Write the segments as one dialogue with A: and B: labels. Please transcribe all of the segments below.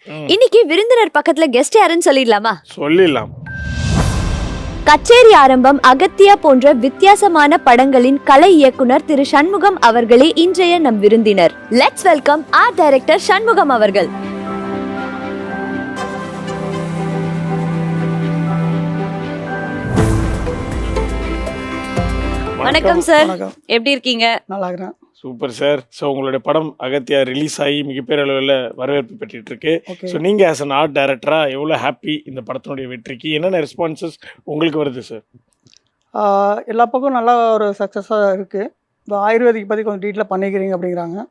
A: இன்னைக்கு விருந்தினர் பக்கத்துல கெஸ்ட் யாருன்னு சொல்லிடலாமா?
B: சொல்லிடலாம்.
A: கச்சேரி ஆரம்பம், அகத்தியா போன்ற வித்தியாசமான படங்களின் கலை இயக்குனர் திரு சண்முகம் அவர்களே இன்றைய நம் விருந்தினர். Let's welcome art director Shanmugam அவர்கள். வணக்கம் சார், எப்படி இருக்கீங்க?
C: நல்லா இருக்கிறேன்.
B: Super sir. ஸோ உங்களுடைய படம் அகத்தியா ரிலீஸ் ஆகி மிகப்பெரிய அளவில் வரவேற்பு பெற்றுட்டு இருக்கு. ஸோ நீங்கள் ஆஸ் அன் ஆர்ட் டைரக்டராக எவ்வளோ ஹாப்பி இந்த படத்தினுடைய வெற்றிக்கு? என்னென்ன ரெஸ்பான்சஸ் உங்களுக்கு வருது சார்?
C: எல்லா பக்கம் நல்லா ஒரு சக்ஸஸாக இருக்குது. இந்த ஆயுர்வேதிக் பற்றி கொஞ்சம் டீட்டெயிலாக பண்ணிக்கிறீங்க அப்படிங்கிறாங்க.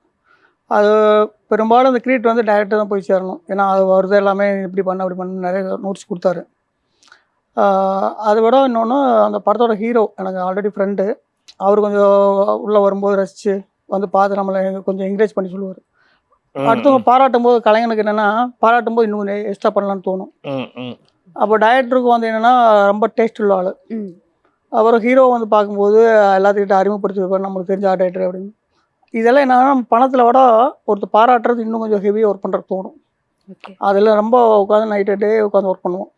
C: அது பெரும்பாலும் அந்த கிரியேட் வந்து டைரக்டர் தான் போய் சேரணும். ஏன்னா அது வருது எல்லாமே இப்படி பண்ண அப்படி பண்ண நிறைய நோட்ஸ் கொடுத்தாரு. அதை விட இன்னொன்று, அந்த படத்தோட ஹீரோ எனக்கு ஆல்ரெடி ஃப்ரெண்டு. அவர் கொஞ்சம் உள்ளே வரும்போது ரசித்து வந்து பார்த்து நம்மளை கொஞ்சம் என்கரேஜ் பண்ணி சொல்லுவார். அடுத்தவங்க பாராட்டும் போது கலைஞனுக்கு என்னென்னா, பாராட்டும் போது இன்னும் கொஞ்சம் எக்ஸ்ட்ரா பண்ணலான்னு தோணும். அப்போ டைரக்டருக்கு வந்து என்னென்னா ரொம்ப டேஸ்ட் உள்ள ஆள். அப்புறம் ஹீரோ வந்து பார்க்கும்போது எல்லாத்துக்கிட்ட அறிமுகப்படுத்தி வைப்பார், நம்மளுக்கு தெரிஞ்ச ஆர்ட் டைரக்டர் அப்படின்னு. இதெல்லாம் என்னன்னா பணத்தில் விட ஒருத்தர் பாராட்டுறது இன்னும் கொஞ்சம் ஹெவியாக ஒர்க் பண்ணுறதுக்கு தோணும். அதில் ரொம்ப உட்காந்து நைட்டு டே உட்காந்து ஒர்க் பண்ணுவோம்.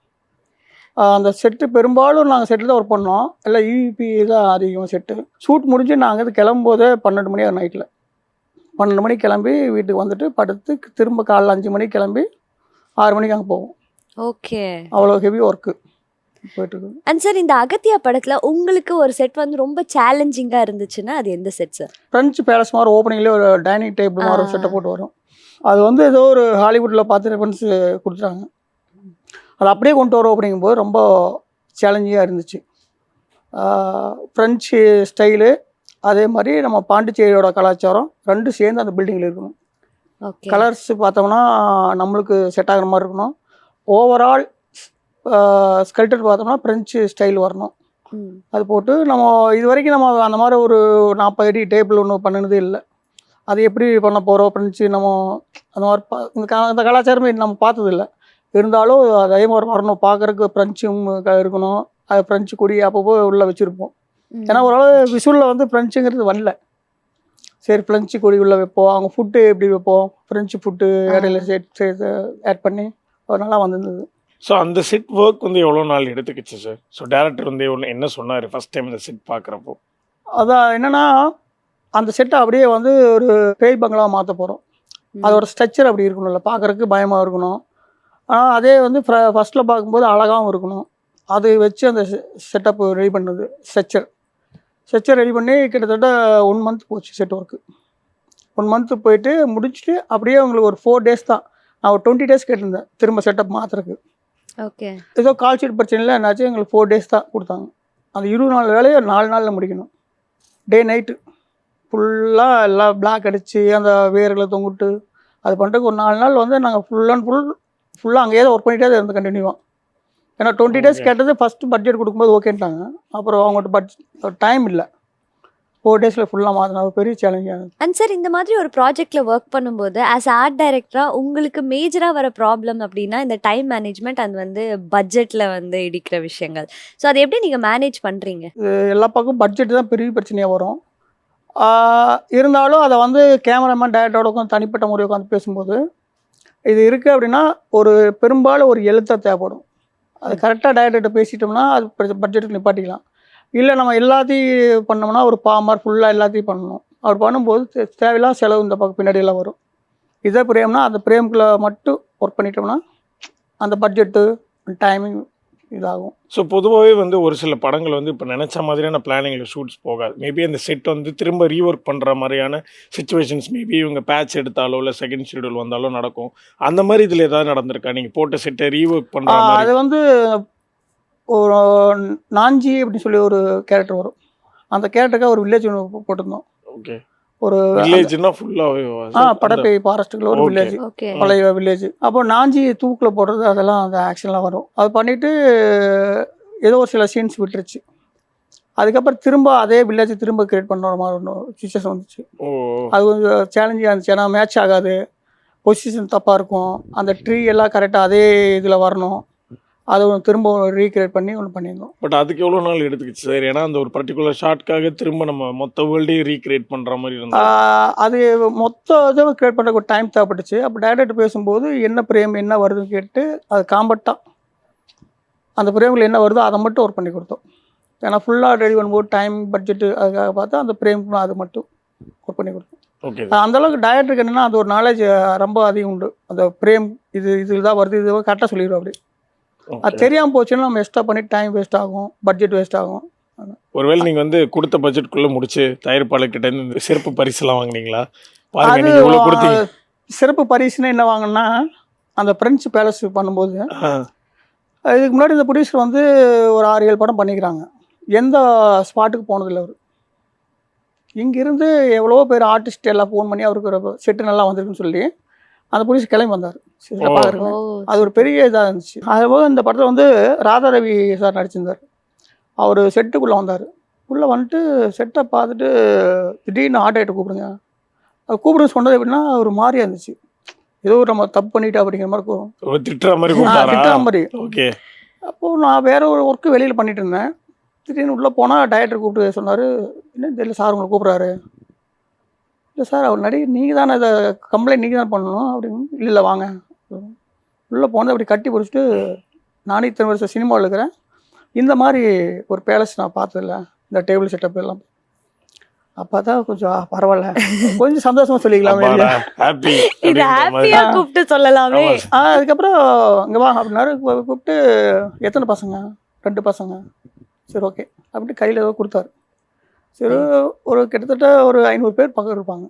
C: அந்த செட்டு பெரும்பாலும் நாங்கள் செட்டில் தான் ஒர்க் பண்ணோம். எல்லாம் யூபி தான் அதிகம் செட்டு. ஷூட் முடிஞ்சு நாங்கள் இது கிளம்பும்போதே 12 மணி நைட்டில் 12 மணிக்கு கிளம்பி வீட்டுக்கு வந்துட்டு படுத்து திரும்ப காலைல 5 மணிக்கு கிளம்பி 6 மணிக்கு அங்கே போவோம்.
A: ஓகே,
C: அவ்வளோ ஹெவி ஒர்க்கு போயிட்டுருக்கு.
A: அண்ட் சார், இந்த அகத்தியா படத்தில் உங்களுக்கு ஒரு செட் வந்து ரொம்ப சேலஞ்சிங்காக இருந்துச்சுன்னா அது எந்த செட் சார்?
C: ஃப்ரெஞ்சு பேலஸ் மாதிரி ஓப்பனிங்லேயே ஒரு டைனிங் டேபிள் மாதிரி ஒரு செட்டை போட்டு வரும். அது வந்து ஏதோ ஒரு ஹாலிவுட்டில் பார்த்து ரெஃபரன்ஸ் கொடுத்துட்டாங்க. அது அப்படியே கொண்டு வர அப்படிங்கும்போது ரொம்ப சேலஞ்சிங்காக இருந்துச்சு. ஃப்ரெஞ்சு ஸ்டைலு அதே மாதிரி நம்ம பாண்டிச்சேரியோட கலாச்சாரம் ரெண்டும் சேர்ந்து அந்த பில்டிங்கில் இருக்கணும். கலர்ஸ் பார்த்தோம்னா நம்மளுக்கு செட் ஆகிற மாதிரி இருக்கணும். ஓவரால் ஸ்கல்ப்டர் பார்த்தோம்னா ஃப்ரெஞ்சு ஸ்டைல் வரணும். அது போட்டு நம்ம இது வரைக்கும் நம்ம அந்த மாதிரி ஒரு 40 அடி டேபிள் ஒன்று பண்ணினதே இல்லை. அது எப்படி பண்ண போகிறோம் ஃப்ரெஞ்சு நம்ம அந்த மாதிரி இந்த கலாச்சாரமே நம்ம பார்த்ததில்லை. இருந்தாலும் அதே மாதிரி வரணும், பார்க்குறக்கு ஃப்ரெஞ்சும் இருக்கணும். அது ஃப்ரெஞ்சு கொடி அப்பப்போ உள்ளே வச்சுருப்போம். ஏன்னா ஓரளவு விஷுவலில் வந்து ஃப்ரெஞ்சுங்கிறது வரல. சரி, ஃப்ரெஞ்சு கொடி உள்ளே வைப்போம். அவங்க ஃபுட்டு எப்படி வைப்போம், ஃப்ரெஞ்சு ஃபுட்டு இடையில சேர்த்து ஆட் பண்ணி ஒரு நல்லா வந்திருந்தது.
B: ஸோ அந்த செட் ஒர்க் வந்து எவ்வளோ நாள் எடுத்துக்கிச்சு சார்? ஸோ டேரக்டர் வந்து என்ன சொன்னார் ஃபஸ்ட் டைம் இந்த செட் பார்க்குறப்போ?
C: அதான் என்னென்னா, அந்த செட்டை அப்படியே வந்து ஒரு பேய் பங்களாக மாற்ற போகிறோம். அதோட ஸ்ட்ரக்சர் அப்படி இருக்கணும்ல, பார்க்குறக்கு பயமாக இருக்கணும். ஆனால் அதே வந்து ஃபஸ்ட்டில் பார்க்கும்போது அழகாகவும் இருக்கணும். அது வச்சு அந்த செட்டப் ரெடி பண்ணது. ஸ்ட்ரக்சர் ரெடி பண்ணி கிட்டத்தட்ட 1 மந்த் போச்சு செட் ஒர்க்கு. 1 மந்த்து போயிட்டு முடிச்சுட்டு அப்படியே உங்களுக்கு ஒரு 4 டேஸ் தான். நான் ஒரு 20 டேஸ் கேட்டிருந்தேன் திரும்ப செட்டப் மாற்றுறதுக்கு.
A: ஓகே, ஏதோ
C: கால் ஷீட் பிரச்சனையில் என்னாச்சு, எங்களுக்கு 4 டேஸ் தான் கொடுத்தாங்க. அந்த 20 நாள் வேலையை 4 நாளில் முடிக்கணும். டே நைட்டு ஃபுல்லாக எல்லாம் பிளாக் அடித்து அந்த வேர்களை தொங்கிட்டு அது பண்ணுறதுக்கு ஒரு 4 நாள் வந்து நாங்கள் ஃபுல்லாக அங்கேயே தான் ஒர்க் பண்ணிகிட்டே தான் இருந்து கண்டினியூவாக. ஏன்னா 20 டேஸ் கேட்டது ஃபஸ்ட்டு பட்ஜெட் கொடுக்கும்போது ஓகேன்ட்டாங்க. அப்புறம் அவங்கள்ட்ட டைம் இல்லை. 4 டேஸில் ஃபுல்லாக மாற்றினா பெரிய சேலஞ்சாக இருந்துச்சு.
A: அண்ட் சார், இந்த மாதிரி ஒரு ப்ராஜெக்டில் ஒர்க் பண்ணும்போது ஆஸ் ஆர்ட் டைரக்டராக உங்களுக்கு மேஜராக வர ப்ராப்ளம் அப்படின்னா இந்த டைம் மேனேஜ்மெண்ட் அண்ட் வந்து பட்ஜெட்டில் வந்து இடிக்கிற விஷயங்கள். ஸோ அதை எப்படி நீங்கள் மேனேஜ் பண்ணுறீங்க?
C: இது எல்லா பக்கம் பட்ஜெட் தான் பெரிய பிரச்சனையாக வரும். இருந்தாலும் அதை வந்து கேமராமேன் டைரக்டரோட உட்காந்து தனிப்பட்ட முறை உட்காந்து பேசும்போது இது இருக்குது அப்படின்னா ஒரு பெரும்பாலும் ஒரு எழுத்தாக தேவைப்படும். அது கரெக்டாக டைரக்டர்கிட்ட பேசிட்டோம்னா அது பட்ஜெட்டுக்கு நிப்பாட்டிக்கலாம். இல்லை நம்ம எல்லாத்தையும் பண்ணோம்னா ஒரு பாமார் ஃபுல்லாக எல்லாத்தையும் பண்ணணும். அப்படி பண்ணும்போது தேவையில்லாம் செலவு இந்த பக்கம் பின்னாடியெல்லாம் வரும். இதே பிரேம்னா அந்த பிரேமுக்குள்ளே மட்டும் ஒர்க் பண்ணிட்டோம்னா அந்த பட்ஜெட்டு டைமிங் இதாகும்.
B: ஸோ பொதுவாகவே வந்து ஒரு சில படங்கள் வந்து இப்போ நினச்ச மாதிரியான பிளானிங்கில் ஷூட்ஸ் போகாது. மேபி அந்த செட் வந்து திரும்ப ரீஒர்க் பண்ணுற மாதிரியான சுச்சுவேஷன்ஸ் மேபி இவங்க பேட்ச் எடுத்தாலோ இல்லை செகண்ட் ஷெடியூல் வந்தாலும் நடக்கும். அந்த மாதிரி இதில் ஏதாவது நடந்திருக்கா? நீங்கள் போட்ட செட்டை ரீஒர்க் பண்ணுற மாதிரி?
C: அது வந்து ஒரு நாஞ்சி அப்படின்னு சொல்லி ஒரு கேரக்டர் வரும். அந்த கேரக்டருக்காக ஒரு வில்லேஜ் ஒன்று போட்டிருந்தோம்.
B: ஓகே,
C: ஒரு
B: வில்லேஜ்னா ஃபுல்லாகவே
C: படப்பை ஃபாரஸ்ட்டுக்குள்ள ஒரு வில்லேஜ், பழைய வில்லேஜ். அப்போ நாஞ்சி தூக்கில் போடுறது அதெல்லாம் அந்த ஆக்ஷன்லாம் வரும். அது பண்ணிவிட்டு ஏதோ ஒரு சில சீன்ஸ் விட்டுருச்சு. அதுக்கப்புறம் திரும்ப அதே வில்லேஜை திரும்ப கிரியேட் பண்ணுற மாதிரி ஒன்று சுச்சுவேஷன் வந்துச்சு. அது கொஞ்சம் சேலஞ்சிங்காக இருந்துச்சு. ஏன்னா மேட்ச் ஆகாது, பொசிஷன் தப்பாக இருக்கும், அந்த ட்ரீ எல்லாம் கரெக்டாக அதே இதில் வரணும். அதை திரும்ப ரீக்ரியேட் பண்ணி ஒன்று பண்ணியிருந்தோம்.
B: பட் அதுக்கு எவ்வளோ நாள் எடுத்துக்கிச்சு சார்? ஏன்னா அந்த ஒரு பர்டிகுலர் ஷாட்காக திரும்ப நம்ம மொத்த வேர்ல்டையும் ரீக்ரியேட் பண்ணுற மாதிரி இருந்தது.
C: அது மொத்த இதை கிரியேட் பண்ணுறதுக்கு ஒரு டைம் தேவைப்பட்டுச்சு. அப்போ டேரக்டர் பேசும்போது என்ன பிரேம் என்ன வருதுன்னு கேட்டு அது காம்பட்டாக அந்த பிரேமில் என்ன வருதோ அதை மட்டும் ஒர்க் பண்ணி கொடுத்தோம். ஏன்னா ஃபுல்லாக ரெடி பண்ணும்போது டைம் பட்ஜெட்டு அதுக்காக பார்த்தா அந்த பிரேம் அது மட்டும் ஒர்க் பண்ணி கொடுத்தோம்.
B: ஓகே.
C: அந்தளவுக்கு டேரக்டருக்கு என்னென்னா அது ஒரு நாலேஜ் ரொம்ப அதிகம் உண்டு. அந்த பிரேம் இது தான் வருது இது கரெக்டாக சொல்லிடுவோம். அப்படி அது தெரியாமல் போச்சுன்னா நம்ம எக்ஸ்ட்ரா பண்ணி டைம் வேஸ்ட் ஆகும், பட்ஜெட் வேஸ்ட் ஆகும்.
B: ஒருவேளை நீங்கள் வந்து கொடுத்த பட்ஜெட்குள்ளே முடிச்சு தயாரிப்பாளர்கிட்ட இருந்து சிறப்பு பரிசுலாம் வாங்கினீங்களா?
C: அது சிறப்பு பரிசுன்னு என்ன வாங்கினா அந்த பிரெஞ்ச் பேலஸ் பண்ணும்போது இதுக்கு முன்னாடி இந்த ப்ரொடியூசர் வந்து ஒரு 6-7 படம் பண்ணிக்கிறாங்க. எந்த ஸ்பாட்டுக்கு போனதில்லை அவர். இங்கேருந்து எவ்வளோ பேர் ஆர்டிஸ்ட் எல்லாம் ஃபோன் பண்ணி அவருக்கு ஒரு செட்டு நல்லா வந்திருக்குன்னு சொல்லி அந்த ப்ரொடியூசர் கிளம்பி வந்தார். பார்க்குறேன் அது ஒரு பெரிய இதாக இருந்துச்சு. அதுபோக இந்த படத்தில் வந்து ராதா ரவி சார் நடிச்சிருந்தார். அவர் செட்டுக்குள்ளே வந்தார். உள்ளே வந்துட்டு செட்டை பார்த்துட்டு திடீர்னு ஆர்டர்கிட்ட கூப்பிடுங்க. அது கூப்பிடுன்னு சொன்னது எப்படின்னா ஒரு மாதிரியாக இருந்துச்சு. ஏதோ நம்ம தப்பு பண்ணிட்டா அப்படிங்கிற மாதிரி
B: திட்டுற மாதிரி. ஓகே.
C: அப்போது நான் வேற ஒரு ஒர்க்கு வெளியில் பண்ணிட்டு இருந்தேன். திடீர்னு உள்ளே போனால் டைரக்டர் கூப்பிட்டு சொன்னார், என்ன தெரியல சார் உங்களை கூப்பிட்றாரு. இல்லை சார் அவர் நீங்கள் தானே இதை கம்ப்ளைண்ட் நீங்கள் தான் பண்ணணும் அப்படின்னு. இல்லை வாங்க. உள்ளே போனது அப்படி கட்டி பிடிச்சிட்டு நானே இத்தனை வருஷம் சினிமாவில் இருக்கிறேன், இந்த மாதிரி ஒரு பேலஸ் நான் பார்த்ததில்ல, இந்த டேபிள் செட்டப் எல்லாம். அப்போ தான் கொஞ்சம் பரவாயில்ல, கொஞ்சம் சந்தோஷமாக சொல்லிக்கலாமே,
A: கூப்பிட்டு சொல்லலாமே.
C: அதுக்கப்புறம் இங்கே வா அப்படின்னாரு. கூப்பிட்டு எத்தனை பசங்க? 2 பசங்க. சரி ஓகே அப்படின்ட்டு கையில் ஏதோ கொடுத்தாரு. சரி ஒரு கிட்டத்தட்ட ஒரு 500 பேர் பக்கம் இருப்பாங்க.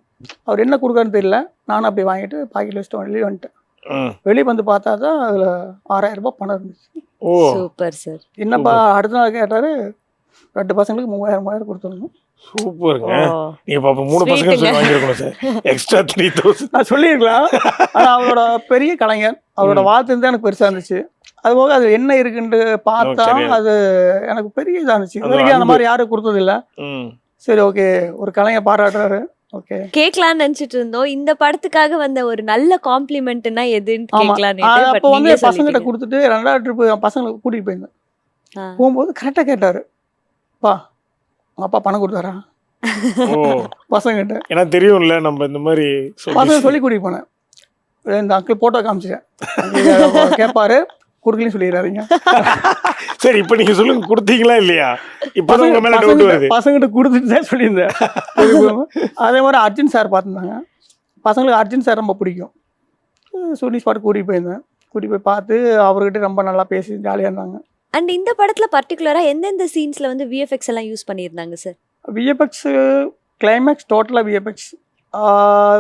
C: அவர் என்ன கொடுக்காருன்னு தெரியல. நானும் அப்படி வாங்கிட்டு பாக்கெட்டில் வச்சுட்டு வெளியே வந்துட்டேன். வெளியே வந்து பார்த்தா தான் அதில் 6000 ரூபாய் பணம் இருந்துச்சு.
A: Super sir.
C: என்னப்பா அடுத்த நாள் கேட்டார், 2 பசங்களுக்கு 3000 கொடுத்துருந்தோம்.
B: சூப்பருங்க. நீங்க பாப்பா 3 பசங்க சொல்லி வாங்கிருக்கணும் சார். எக்ஸ்ட்ரா 3000 நான்
C: சொல்லியிருக்கலாம். ஆனால் அவரோட பெரிய கலைஞர், அவரோட வார்த்தை இருந்தால் எனக்கு பெருசாக இருந்துச்சு. அதுபோக அது என்ன இருக்குன்னு பார்த்தா அது எனக்கு பெரிய இதாக இருந்துச்சு. இது வரைக்கும் அந்த மாதிரி யாரும் கொடுத்ததில்லை. சரி ஓகே, ஒரு கலைஞர் பாராட்டுறாரு. ஓகே
A: கேட்கலான்னு நினைச்சிட்டு இருந்தோம். இந்த படத்துக்காக வந்த ஒரு நல்ல காம்ப்ளிமெண்ட்னா எதுன்னு கேட்கலான்னு.
C: அப்போ வந்து பசங்கிட்ட கொடுத்துட்டு 2வது ட்ரிப்பு பசங்களுக்கு கூட்டிகிட்டு போயிருந்தேன். போகும்போது கரெக்டாக கேட்டார், பா உங்கள் அப்பா பணம் கொடுத்தாரா பசங்கிட்ட.
B: ஏன்னா தெரியும்ல நம்ம இந்த மாதிரி
C: பசங்க சொல்லி கூட்டிகிட்டு போனேன். இந்த அங்கிள் போட்டோ காமிச்சிட்டேன். கேட்பாரு, கொடுக்கலன்னு சொல்லிடுறாருங்க.
B: சரி இப்போ நீங்க சொல்லுங்க, கொடுத்தீங்களா இல்லையா? இப்போ உங்க மேல டவுட் வருது.
C: பசங்கிட்ட கொடுத்துட்டு தான் சொல்லியிருந்தேன். அதே மாதிரி அர்ஜுன் சார் பார்த்துருந்தாங்க. பசங்களுக்கு அர்ஜுன் சார் ரொம்ப பிடிக்கும். ஷூட்டிங் ஸ்பாட் கூட்டிகிட்டு போயிருந்தேன். கூட்டிகிட்டு போய் பார்த்து அவர்கிட்ட ரொம்ப நல்லா பேசி ஜாலியாக இருந்தாங்க.
A: அண்ட் இந்த படத்தில் பர்டிகுலராக எந்தெந்த சீன்ஸில் வந்து விஎஃப்எக்ஸ் எல்லாம் யூஸ் பண்ணியிருந்தாங்க சார்?
C: விஎஃப்எக்ஸ் கிளைமேக்ஸ் டோட்டலாக விஎஃப்எக்ஸ்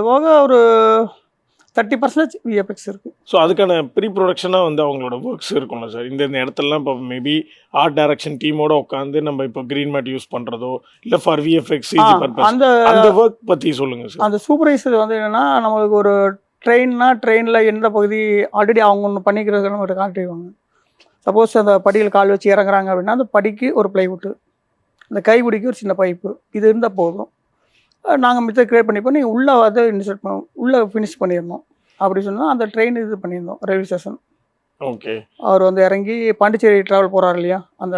C: போக ஒரு 30% விஎஃப்எக்ஸ் இருக்குது.
B: ஸோ அதுக்கான ப்ரீ ப்ரொடக்ஷனாக வந்து அவங்களோட ஒர்க்ஸ் இருக்கும்ல சார். இந்த இடத்துலலாம் இப்போ மேபி ஆர்ட் டைரக்ஷன் டீமோட உட்காந்து நம்ம இப்போ க்ரீன் மேட் யூஸ் பண்ணுறதோ இல்லை ஃபார் விஎஃப்எக்ஸ் அந்த ஒர்க் பற்றி சொல்லுங்கள் சார்.
C: அந்த சூப்பர்வைசர் வந்து என்னென்னா, நம்மளுக்கு ஒரு ட்ரெயினில் எந்த பகுதி ஆல்ரெடி அவங்க ஒன்று பண்ணிக்கிறது நம்ம காட்டிடுவாங்க. சப்போஸ் அந்த படியில் கால் வச்சு இறங்குறாங்க அப்படின்னா அந்த படிக்கு ஒரு ப்ளைவுட்டு, அந்த கைப்பிடிக்கு ஒரு சின்ன பைப்பு, இது இருந்தால் போதும். நாங்கள் மித்த கிரியேட் பண்ணிப்போம். நீங்கள் உள்ளே வந்து இன்சர்ட் பண்ண உள்ளே ஃபினிஷ் பண்ணிடணும் அப்படி சொன்னால் அந்த ட்ரெயின் இது பண்ணியிருந்தோம். Railway station.
B: ஓகே.
C: அவர் வந்து இறங்கி பாண்டிச்சேரி ட்ராவல் போகிறார் இல்லையா அந்த.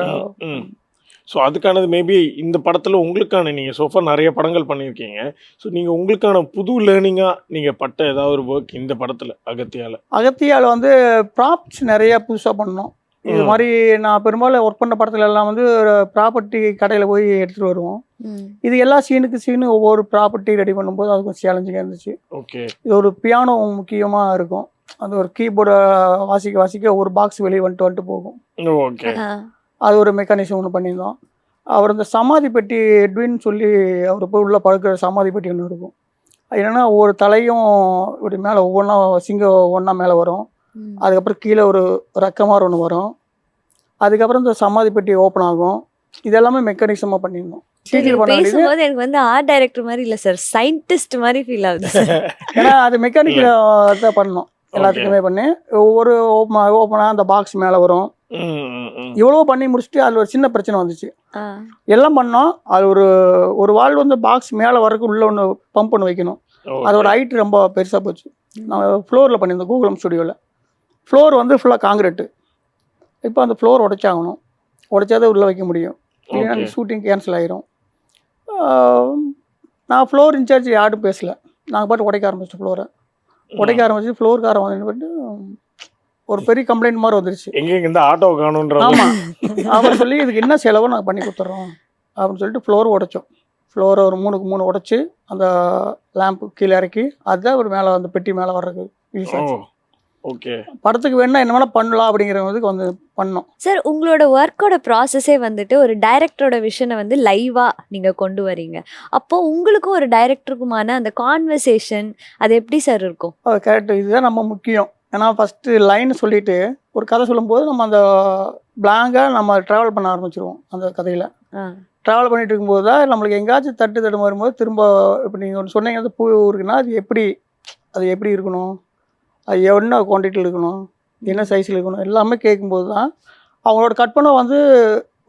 B: ஸோ அதுக்கானது மேபி இந்த படத்தில் உங்களுக்கான நீங்கள் சோஃபா நிறைய படங்கள் பண்ணியிருக்கீங்க. ஸோ நீங்கள் உங்களுக்கான புது லேர்னிங்காக நீங்கள் பட்ட ஏதாவது ஒரு ஒர்க் இந்த படத்தில் அகத்தியால் வந்து ப்ராப்ஸ் நிறையா புதுசாக பண்ணோம். இது மாதிரி நான் பெரும்பாலும் ஒர்க் பண்ண படத்துல எல்லாம் வந்து ஒரு ப்ராப்பர்ட்டி கடையில் போய் எடுத்துகிட்டு வருவோம். இது எல்லா சீனு ஒவ்வொரு ப்ராப்பர்ட்டி ரெடி பண்ணும்போது அது கொஞ்சம் சேலஞ்சிங்காக இருந்துச்சு. ஓகே.
C: இது ஒரு பியானோ முக்கியமாக இருக்கும். அது ஒரு கீபோர்டை வாசிக்க ஒரு பாக்ஸ் வெளியே வந்துட்டு போகும்.
B: ஓகே.
C: அது ஒரு மெக்கானிசம் ஒன்று பண்ணியிருந்தோம். அவர் இந்த சமாதி பெட்டி எட்வின்னு சொல்லி அவர் போய் உள்ளே படுக்கிற சமாதி பெட்டி ஒன்று இருக்கும். என்னென்னா ஒவ்வொரு தலையும் இப்படி மேலே ஒவ்வொன்றா சிங்கம் ஒன்றா மேலே வரும். அதுக்கப்புறம் கீழே ஒரு ரக்கமாக ஒன்று வரும். அதுக்கப்புறம் இந்த சமாதி பெட்டி ஓப்பன் ஆகும். இது எல்லாமே மெக்கானிசமாக பண்ணியிருந்தோம்.
A: பேசும்போது எனக்கு வந்து ஆர்ட் டைரக்டர் மாதிரி இல்லை சார், சயின்டிஸ்ட் மாதிரி ஃபீல் ஆகுது.
C: ஏன்னா அது மெக்கானிக்கல் தான் பண்ணோம். எல்லாத்துக்குமே பண்ணி ஒவ்வொரு ஓப்பனாக அந்த பாக்ஸ் மேலே வரும். இவ்வளோ பண்ணி முடிச்சுட்டு அதில் ஒரு சின்ன பிரச்சனை வந்துச்சு. எல்லாம் பண்ணோம். அது ஒரு வால் வந்து பாக்ஸ் மேலே வரக்கு உள்ள ஒன்று பம்ப் பண்ணி வைக்கணும். அதோட ஹைட் ரொம்ப பெருசாக போச்சு. நான் ஃப்ளோரில் பண்ணியிருந்தோம் கூகுளம் ஸ்டுடியோவில். ஃப்ளோர் வந்து ஃபுல்லாக காங்கிரீட்டு. இப்போ அந்த ஃப்ளோர் உடைச்சாகணும், உடைச்சாதான் உள்ளே வைக்க முடியும், இல்லைன்னா
B: ஓகே.
C: ஷூட்டிங் கேன்சல் ஆயிரும். நான் ஃப்ளோர் இன்சார்ஜ் யாரும் பேசல, நாங்கள் பாட்டு உடைக்க ஆரம்பிச்சிட்டோம் ஃப்ளோரை. உடைக்க ஆரம்பிச்சு ஃப்ளோர்காரன் வந்துட்டு ஒரு பெரிய கம்ப்ளைண்ட் மாதிரி வந்துருச்சு.
B: எங்கெங்க இந்த ஆட்டோ காணுன்ற மாதிரி.
C: ஆமாம், அவர் சொல்லி இதுக்கு என்ன செலவோ நாங்கள் பண்ணி கொடுத்துட்றோம் அப்படின்னு சொல்லிட்டு ஃப்ளோர் உடைச்சோம். ஃப்ளோரை ஒரு 3க்கு 3 உடைச்சி அந்த லேம்பு கீழே இறக்கி அதுதான் ஒரு மேலே அந்த பெட்டி மேலே வர்றதுக்கு யூஸ்
B: ஓ
C: ஆச்சு.
B: ஓகே.
C: படத்துக்கு வேணா என்ன வேணால் பண்ணலாம் அப்படிங்கிறதுக்கு வந்து பண்ணோம்.
A: சார் உங்களோட ஒர்க்கோட ப்ராசஸே வந்துட்டு ஒரு டைரக்டரோட விஷனை வந்து லைவாக நீங்கள் கொண்டு வரீங்க. அப்போது உங்களுக்கும் ஒரு டைரக்டருக்குமான அந்த கான்வர்சேஷன் அது எப்படி சார் இருக்கும்?
C: கரெக்ட், இதுதான் நம்ம முக்கியம். ஏன்னா ஃபஸ்ட்டு லைன் சொல்லிவிட்டு ஒரு கதை சொல்லும்போது நம்ம அந்த பிளாங்காக நம்ம ட்ராவல் பண்ண ஆரம்பிச்சிருவோம். அந்த கதையில் ட்ராவல் பண்ணிட்டு இருக்கும்போது தான் நம்மளுக்கு எங்கேயாச்சும் தட்டு வரும்போது திரும்ப இப்போ நீங்கள் ஒன்று சொன்னீங்க அது பூ இருக்குன்னா அது எப்படி இருக்கணும், அது என்ன குவான்டிட்டியில் இருக்கணும், என்ன சைஸில் இருக்கணும் எல்லாமே கேட்கும்போது தான் அவங்களோட கற்பனை வந்து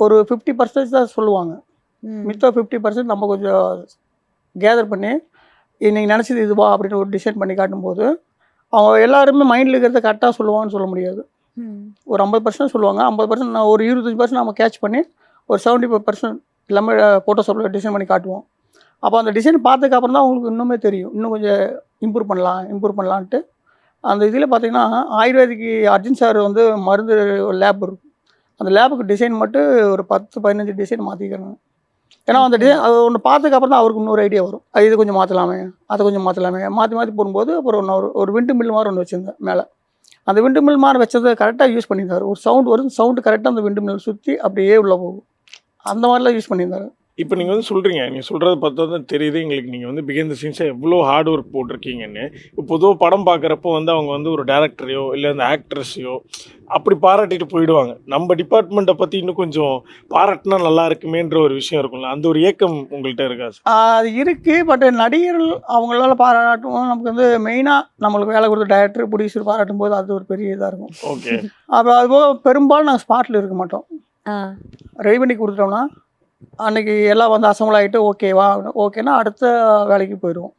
C: ஒரு 50% தான் சொல்லுவாங்க. மித்த 50% நம்ம கொஞ்சம் கேதர் பண்ணி நீங்கள் நினச்சது இதுவா அப்படின்னு ஒரு டிசைன் பண்ணி காட்டும்போது அவங்க எல்லாருமே மைண்டில் இருக்கிறத கரெக்டாக சொல்லுவாங்கன்னு சொல்ல முடியாது. ஒரு 50% சொல்லுவாங்க, 50% நான் ஒரு 25% நம்ம கேட்ச் பண்ணி ஒரு 75% எல்லாமே ஃபோட்டோஷாப்பில் டிசைன் பண்ணி காட்டுவோம். அப்போ அந்த டிசைன் பார்த்ததுக்கப்புறம் தான் அவங்களுக்கு இன்னுமே தெரியும், இன்னும் கொஞ்சம் இம்ப்ரூவ் பண்ணலான்ட்டு. அந்த இதில் பார்த்தீங்கன்னா ஆயுர்வேதிக்கு அர்ஜுன் சார் வந்து மருந்து லேப் இருக்கும், அந்த லேபுக்கு டிசைன் மட்டும் ஒரு 10-15 டிசைன் மாற்றிக்கிறாங்க. ஏன்னா அந்த டிசைன் அது ஒன்று பார்த்ததுக்கப்புறம் தான் அவருக்கு இன்னொரு ஐடியா வரும், இது கொஞ்சம் மாற்றலாமே, அதை கொஞ்சம் மாற்றலாமே, மாற்றி போடும்போது அப்புறம் ஒரு விண்டு மில் மாதிரி ஒன்று வச்சுருந்தேன் மேலே. அந்த விண்டு மில் மாதிரி வச்சதை கரெக்டாக யூஸ் பண்ணியிருந்தார். ஒரு சவுண்ட் வரும், சவுண்டு கரெக்டாக அந்த விண்டு மில் சுற்றி அப்படியே உள்ளே போகும், அந்த மாதிரிலாம் யூஸ் பண்ணியிருந்தார்.
B: இப்போ நீங்கள் வந்து சொல்கிறீங்க, நீங்கள் சொல்கிறத பார்த்தா தான் தெரியுது எங்களுக்கு நீங்கள் வந்து பிஹைண்ட் த சீன்ஸாக எவ்வளோ ஹார்ட் ஒர்க் போட்டிருக்கீங்கன்னு. இப்போ பொதுவாக படம் பார்க்குறப்போ வந்து அவங்க வந்து ஒரு டேரக்டரையோ இல்லை அந்த ஆக்ட்ரஸையோ அப்படி பாராட்டிட்டு போயிடுவாங்க. நம்ம டிபார்ட்மெண்ட்டை பற்றி இன்னும் கொஞ்சம் பாராட்டினா நல்லா இருக்குமேன்ற ஒரு விஷயம் இருக்கும்ல, அந்த ஒரு ஏக்கம் உங்கள்கிட்ட இருக்கா சார்?
C: அது இருக்குது, பட் நடிகர்கள் அவங்களால பாராட்டும் நமக்கு வந்து மெயினாக நம்மளுக்கு வேலை கொடுத்த டைரக்டர் ப்ரொடியூசர் பாராட்டும் போது அது ஒரு பெரிய இதாக இருக்கும்.
B: ஓகே.
C: அப்புறம் அதுபோக பெரும்பாலும் நாங்கள் ஸ்பாட்டில் இருக்க மாட்டோம், ரெடி பண்ணி கொடுத்துட்டோம்னா அன்னைக்கு எல்லாம் வந்து அசம்பிள் ஆகிட்டு ஓகேனா அடுத்த வேலைக்கு போயிடுவோம்.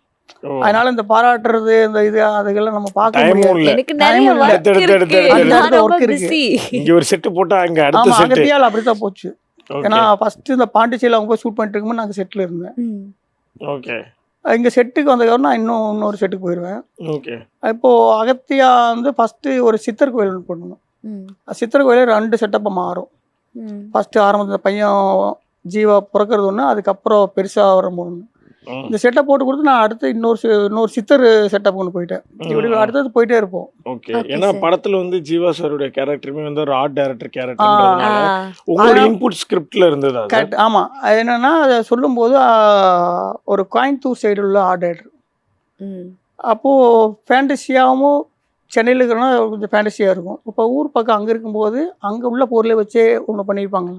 C: அதனால இந்த பாராட்டுறது இந்த இது அதுக்கெல்லாம் நம்ம பார்க்க முடியாது.
A: எனக்கு நிறைய work இருக்கு. நான் ரொம்ப busy.
B: இங்க ஒரு செட் போட்டா அங்க அடுத்த
C: ஆமா,
B: செட்.
C: அகத்தியால் அப்படித்தான் போச்சு. ஏன்னா ஃபர்ஸ்ட் இந்த பாண்டிச்சேரியில் அவங்க போய் ஷூட் பண்ணிட்டு இருக்கும்போது நாங்கள் செட்டில் இருந்தேன்.
B: ஓகே.
C: இங்கே செட்டுக்கு வந்ததுக்கப்புறம் நான் இன்னொரு செட்டுக்கு போயிடுவேன்.
B: ஓகே.
C: இப்போது அகத்தியா வந்து ஃபஸ்ட்டு ஒரு சித்தர் கோயில் பண்ணணும். சித்தர் கோயில் 2 செட்டப்பை மாறும். ஃபஸ்ட்டு ஆரம்பத்தில் பையன் ஜீவா பிறக்கிறது ஒன்று, அதுக்கப்புறம் பெருசாக வர ஒன்று. இந்த செட்டப் போட்டு கொடுத்து நான் அடுத்து இன்னொரு சித்தர் செட்டப் கொண்டு போயிட்டேன். இப்படி அடுத்தது போயிட்டே இருப்போம்.
B: ஓகே. ஏன்னா படத்துல வந்து ஜீவா சாருடைய கேரக்டருமே வந்து ஒரு ஆர்ட் டைரக்டர் கேரக்டர்ன்றதுனால உங்களோட இன்புட் ஸ்கிரிப்ட்ல இருந்தது அது.
C: கரெக்ட். ஆமாம், அது என்னன்னா அதை சொல்லும்போது ஒரு கோயம்புத்தூர் சைடு உள்ள ஆர்ட் டைரக்டர். அப்போது ஃபேண்டசியாகவும் சென்னையில் இருக்கிறோன்னா கொஞ்சம் ஃபேண்டசியாக இருக்கும். இப்போ ஊர் பக்கம் அங்கே இருக்கும்போது அங்கே உள்ள பொருளை வச்சே ஒன்று பண்ணியிருப்பாங்க.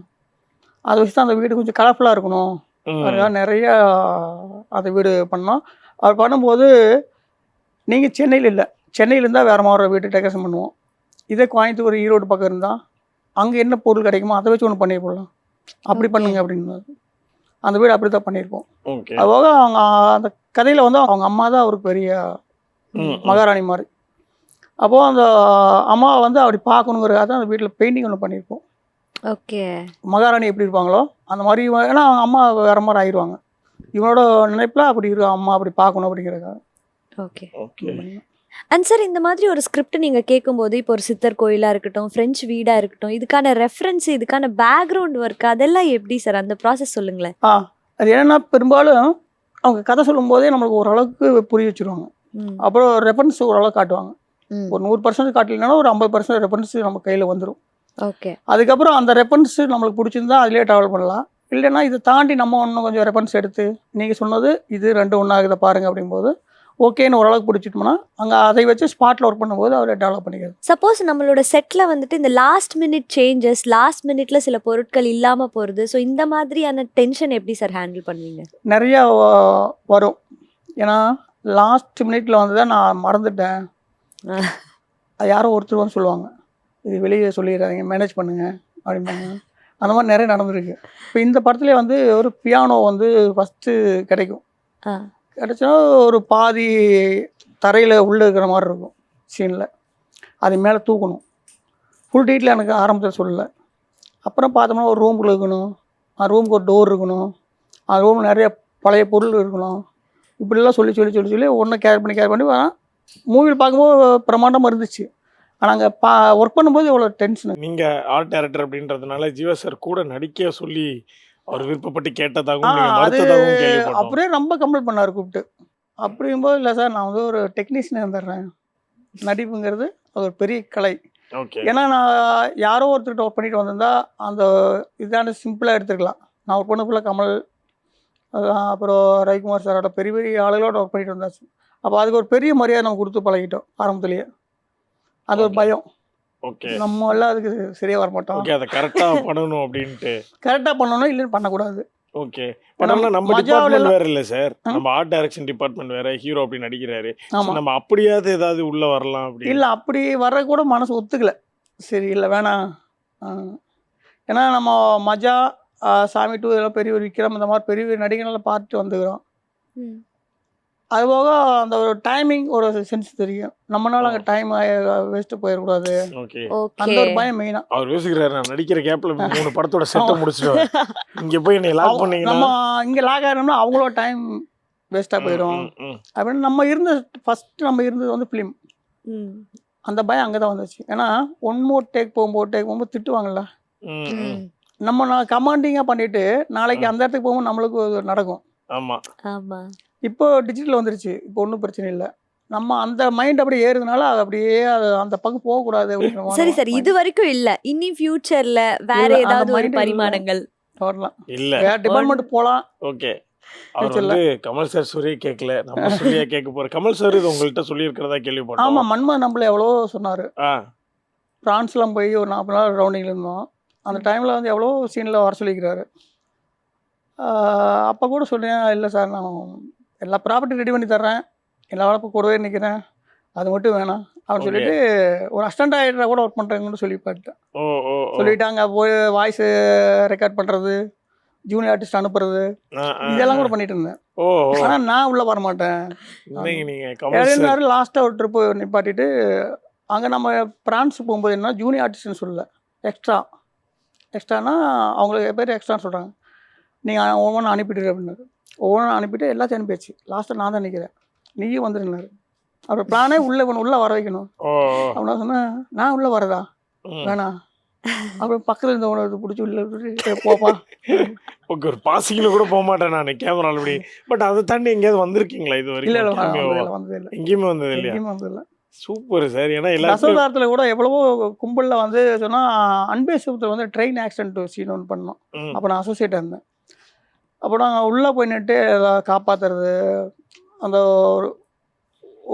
C: அதை வச்சு தான் அந்த வீடு கொஞ்சம் கலர்ஃபுல்லாக இருக்கணும், அதுக்காக நிறையா அந்த வீடு பண்ணோம். அது பண்ணும்போது நீங்கள் சென்னையில் இல்லை, சென்னையில் இருந்தால் வேறு மாதிரி வீட்டு டெக்கரேஷன் பண்ணுவோம். இதே கோயம்புத்தூர் ஈரோடு பக்கம் இருந்தால் அங்கே என்ன பொருள் கிடைக்குமோ அதை வச்சு ஒன்று பண்ணி போடலாம், அப்படி பண்ணுங்க அப்படின்னு அந்த வீடு அப்படி தான் பண்ணியிருப்போம். அதுபோக அவங்க அந்த கதையில் வந்து அவங்க அம்மா தான் அவருக்கு பெரிய மகாராணி மாதிரி. அப்போது அந்த அம்மாவை வந்து அப்படி பார்க்கணுங்கிறதுக்காக தான் அந்த வீட்டில் பெயிண்டிங் ஒன்று பண்ணியிருப்போம்.
A: ஓகே.
C: மகாராணி எப்படி இருப்பாங்களோ அந்த மாதிரி, ஏன்னா அவங்க அம்மா வேற மாதிரி ஆயிடுவாங்க, இவனோட நினைப்பில் அப்படி இருக்கும் அம்மா அப்படி பார்க்கணும் அப்படிங்கிறதுக்காக.
A: Okay okay. அண்ட் சார் இந்த மாதிரி ஒரு ஸ்கிரிப்ட் நீங்கள் கேட்கும்போது இப்போ ஒரு சித்தர் கோயிலாக இருக்கட்டும், ஃப்ரெஞ்சு வீடாக இருக்கட்டும், இதுக்கான ரெஃபரன்ஸ், இதுக்கான பேக்ரவுண்ட் ஒர்க் அதெல்லாம் எப்படி சார், அந்த ப்ராசஸ் சொல்லுங்களேன்.
C: அது என்னென்னா பெரும்பாலும் அவங்க கதை சொல்லும் போதே நம்மளுக்கு ஓரளவுக்கு புரிய வச்சுருவாங்க. அப்புறம் ரெஃபரன்ஸ் ஓரளவுக்கு காட்டுவாங்க. ஒரு 100% காட்டலைன்னா ஒரு 50% ரெஃபரன்ஸ் நம்ம கையில் வந்துடும்.
A: ஓகே.
C: அதுக்கப்புறம் அந்த ரெஃபரன்ஸ் நம்மளுக்கு பிடிச்சிருந்தா அதிலே ட்ராவல் பண்ணலாம். இல்லைன்னா இதை தாண்டி நம்ம இன்னும் கொஞ்சம் ரெஃபரன்ஸ் எடுத்து நீங்கள் சொன்னது இது 2 ஒன்றாகுதை பாருங்கள் அப்படிங்கும்போது ஓகேன்னு ஓரளவுக்கு பிடிச்சிட்டோம்னா அங்கே அதை வச்சு ஸ்பாட்டில் ஒர்க் பண்ணும்போது அவரை டெவலப் பண்ணிக்கிறது.
A: சப்போஸ் நம்மளோட செட்டில் வந்துட்டு இந்த லாஸ்ட் மினிட் சேஞ்சஸ், லாஸ்ட் மினிட்ல சில பொருட்கள் இல்லாமல் போகிறது, ஸோ இந்த மாதிரியான டென்ஷன் எப்படி சார் ஹேண்டில் பண்ணுவீங்க?
C: நிறையா வரும். ஏன்னா லாஸ்ட் மினிட்ல வந்து தான் நான் மறந்துட்டேன், அது யாரோ ஒருத்தர் வந்து சொல்லுவாங்க, இது வெளியே சொல்லிடுறாங்க, மேனேஜ் பண்ணுங்க அப்படிம்பாங்க. அந்த மாதிரி நிறைய நடந்திருக்கு. இப்போ இந்த படத்துலேயே வந்து ஒரு பியானோ வந்து ஃபஸ்ட்டு கிடைக்கும். கிடைச்சா ஒரு பாதி தரையில் உள்ளே இருக்கிற மாதிரி இருக்கும் சீனில், அது மேலே தூக்கணும். ஃபுல் டீட்டெயில் எனக்கு ஆரம்பத்தில் சொல்லலை. அப்புறம் பார்த்தோம்னா ஒரு ரூமுக்குள்ள இருக்கணும், அந்த ரூமுக்கு ஒரு டோர் இருக்கணும், அந்த ரூமில் நிறைய பழைய பொருள் இருக்கணும், இப்படிலாம் சொல்லி சொல்லி சொல்லி சொல்லி ஒன்றை கேர் பண்ணி மூவியில் பார்க்கும்போது பிரமாண்டமாக இருந்துச்சு. ஆனால் அங்கே ஒர்க் பண்ணும்போது இவ்வளோ டென்ஷனு.
B: நீங்கள் ஆர்ட் டைரக்டர் அப்படின்றதுனால ஜீவா சார் கூட நடிக்க சொல்லி அவர் விருப்பப்பட்டு கேட்டதாகவும் நீங்கள்
C: அது
B: மறுத்ததாகவும் கேள்விப்பட்டோம்.
C: அப்படியே ரொம்ப கம்ப்ளைண்ட் பண்ணார் கூப்பிட்டு. அப்படிங்கும்போது இல்லை சார், நான் வந்து ஒரு டெக்னீஷியனாக இருந்துடுறேன், நடிப்புங்கிறது அது ஒரு பெரிய கலை.
B: ஓகே.
C: ஏன்னா நான் யாரோ ஒருத்தர்கிட்ட ஒர்க் பண்ணிட்டு வந்திருந்தா அந்த இதான சிம்பிளாக எடுத்துக்கலாம். நான் ஒர்க் பண்ண ஃபுல்லாக கமல், அப்புறம் ரவிக்குமார் சாரோட பெரிய பெரிய ஆளுகளோட ஒர்க் பண்ணிட்டு வந்தாச்சு. அப்போ அதுக்கு ஒரு பெரிய மரியாதை நம்ம கொடுத்து பழகிட்டோம் ஆரம்பத்துலேயே. அது ஒரு பயம்,
B: ஓகே.
C: நம்ம எல்லாம் அதுக்கு சரியாக வரமாட்டோம்,
B: ஓகே. அதை கரெக்டாக பண்ணணும் அப்படின்ட்டு.
C: கரெக்டாக பண்ணணும், இல்லைன்னு பண்ணக்கூடாது.
B: ஓகே. பண்ணலாம். நம்ம டிபார்ட்மெண்ட் வேற இல்லை சார், நம்ம ஆர்ட் டைரக்ஷன் டிபார்ட்மெண்ட் வேற, ஹீரோ அப்படி நடிக்கிறாரு.
C: ஆமாம்,
B: நம்ம அப்படியாவது ஏதாவது உள்ள வரலாம் அப்படி
C: இல்லை அப்படி வர கூட மனசு ஒத்துக்கல. சரி இல்லை வேணாம். ஏன்னா நம்ம மஜா, சாமி 2 இதெல்லாம் பெரிய ஒரு விக்ரம் இந்த மாதிரி பெரிய நடிகர்களெல்லாம் பார்த்துட்டு வந்துக்கிறோம். அதுபோக அந்த ஒரு டைமிங் ஒரு சென்ஸ் தெரியும், நம்மளால அங்கே டைம் வேஸ்ட்டு போயிடக்கூடாது.
B: ஓகே.
C: அந்த ஒரு பயம் மெயினாக.
B: அவர் யோசிக்கிறாரு, நான் நடிக்கிற கேப்ல 3 படத்தோட செட்டை முடிச்சிடுவேன், இங்கே போய் என்னை லாக் பண்ணீங்கன்னா
C: நம்ம இங்கே லாக் ஆகினோம்னா அவங்களோட டைம் வேஸ்ட்டாக போயிடும் அப்படின்னு நம்ம ஃபஸ்ட்டு நம்ம இருந்தது வந்து ஃபிலிம். அந்த பயம் அங்கே தான் வந்துச்சு. ஏன்னா ஒன் மோர் டேக் போகும்போது திட்டுவாங்கள்ல, நம்ம கமாண்டிங்காக பண்ணிவிட்டு நாளைக்கு அந்த இடத்துக்கு போகும்போது நம்மளுக்கு நடக்கும்.
B: ஆமாம்.
C: இப்போ டிஜிட்டல் வந்துருச்சு, இப்போ ஒன்றும் பிரச்சனை இல்லை. நம்ம அந்த மைண்ட் அப்படியே ஏறுறதுனால அது அப்படியே அந்த பக்கம் போகக்கூடாது அப்படிங்கிற
A: சரி சார், இது வரைக்கும் இல்ல, இனி ஃபியூச்சர்ல வேற
C: இல்ல, அந்த
A: ஏதாவது ஒரு
C: mind இல்ல.
A: பரிமாணங்கள்
C: வரலாம்,
B: இல்லை.
C: வேற டிபார்ட்மெண்ட் போகலாம்.
B: ஓகே. அவர் வந்து கமல் சார் சொல்லியே கேட்கல, நம்ம சொல்லியே கேட்க போகிறோம். கமல் சார் இது உங்கள்கிட்ட சொல்லியிருக்கிறதா கேள்விப்பட்டோம்.
C: ஆமாம், மன்மதன் நம்மள எவ்வளோ சொன்னார். ஃப்ரான்ஸ்லாம் போய் ஒரு 40 நாள் ரவுண்டிங்கில் இருந்தோம். அந்த டைமில் வந்து எவ்வளோ சீனில் வர சொல்லிக்கிறாரு. அப்போ கூட சொன்னேன், இல்லை சார் நான் எல்லா ப்ராப்பர்ட்டி ரெடி பண்ணி தர்றேன், எல்லா வளர்ப்பு கூடவே நிற்கிறேன், அது மட்டும் வேணாம் அப்படின்னு சொல்லிட்டு ஒரு அசிஸ்டன்ட் டைரக்டராக கூட ஒர்க் பண்ணுறேங்கன்னு சொல்லி பார்த்துட்டேன். சொல்லிட்டாங்க போய் வாய்ஸ் ரெக்கார்ட் பண்ணுறது, ஜூனியர் ஆர்டிஸ்ட் அனுப்புறது, இதெல்லாம் கூட பண்ணிட்டு இருந்தேன். ஆனால் நான் உள்ளே வரமாட்டேன். லாஸ்ட்டாக ஒரு ட்ரிப்பு நிப்பாட்டிட்டு அங்கே நம்ம பிரான்ஸ் போகும்போது என்ன ஜூனியர் ஆர்டிஸ்ட்னு சொல்லலை, எக்ஸ்ட்ரானா அவங்களுக்கு பேர் எக்ஸ்ட்ரான்னு சொல்கிறாங்க. நீங்கள் ஒவ்வொன்றும் அனுப்பிட்டு அப்படின்னாரு. ஒவ்வொன்றும் அனுப்பிட்டு எல்லாத்தையும் அனுப்பியாச்சு. லாஸ்ட்டாக நான் தான் நிற்கிறேன், நீயும் வந்துருந்தாரு. அப்புறம் பிளானே உள்ளே வர வைக்கணும் அப்படின்னா சொன்னேன். நான் உள்ளே வரதா வேணாம், அப்புறம் பக்கத்தில் இருந்தவனை பிடிச்சி உள்ள போப்பா.
B: ஓகே. ஒரு பாசிங்கில் கூட போக மாட்டேன் நான் கேமராவில் அப்படி. பட் அதை தாண்டி எங்கேயாவது வந்திருக்கீங்களா இது வரைக்கும்?
C: இல்லை, வந்தது இல்லை,
B: எங்கேயுமே வந்தது இல்லையா?
C: எங்கேயுமே வந்ததில்லை.
B: Super sir. ஏன்னா எல்லாரும்
C: தசவதாரத்தில் கூட எவ்வளவோ கும்பலில் வந்து சொன்னால் அன்பே சுபத்தில் வந்து ட்ரெயின் ஆக்சிடென்ட் சீன் ஒன்று பண்ணோம். அப்போ நான் அசோசியேட்டாக இருந்தேன். அப்போ நாங்கள் உள்ளே போய் நின்று எதாவது காப்பாற்றுறது, அந்த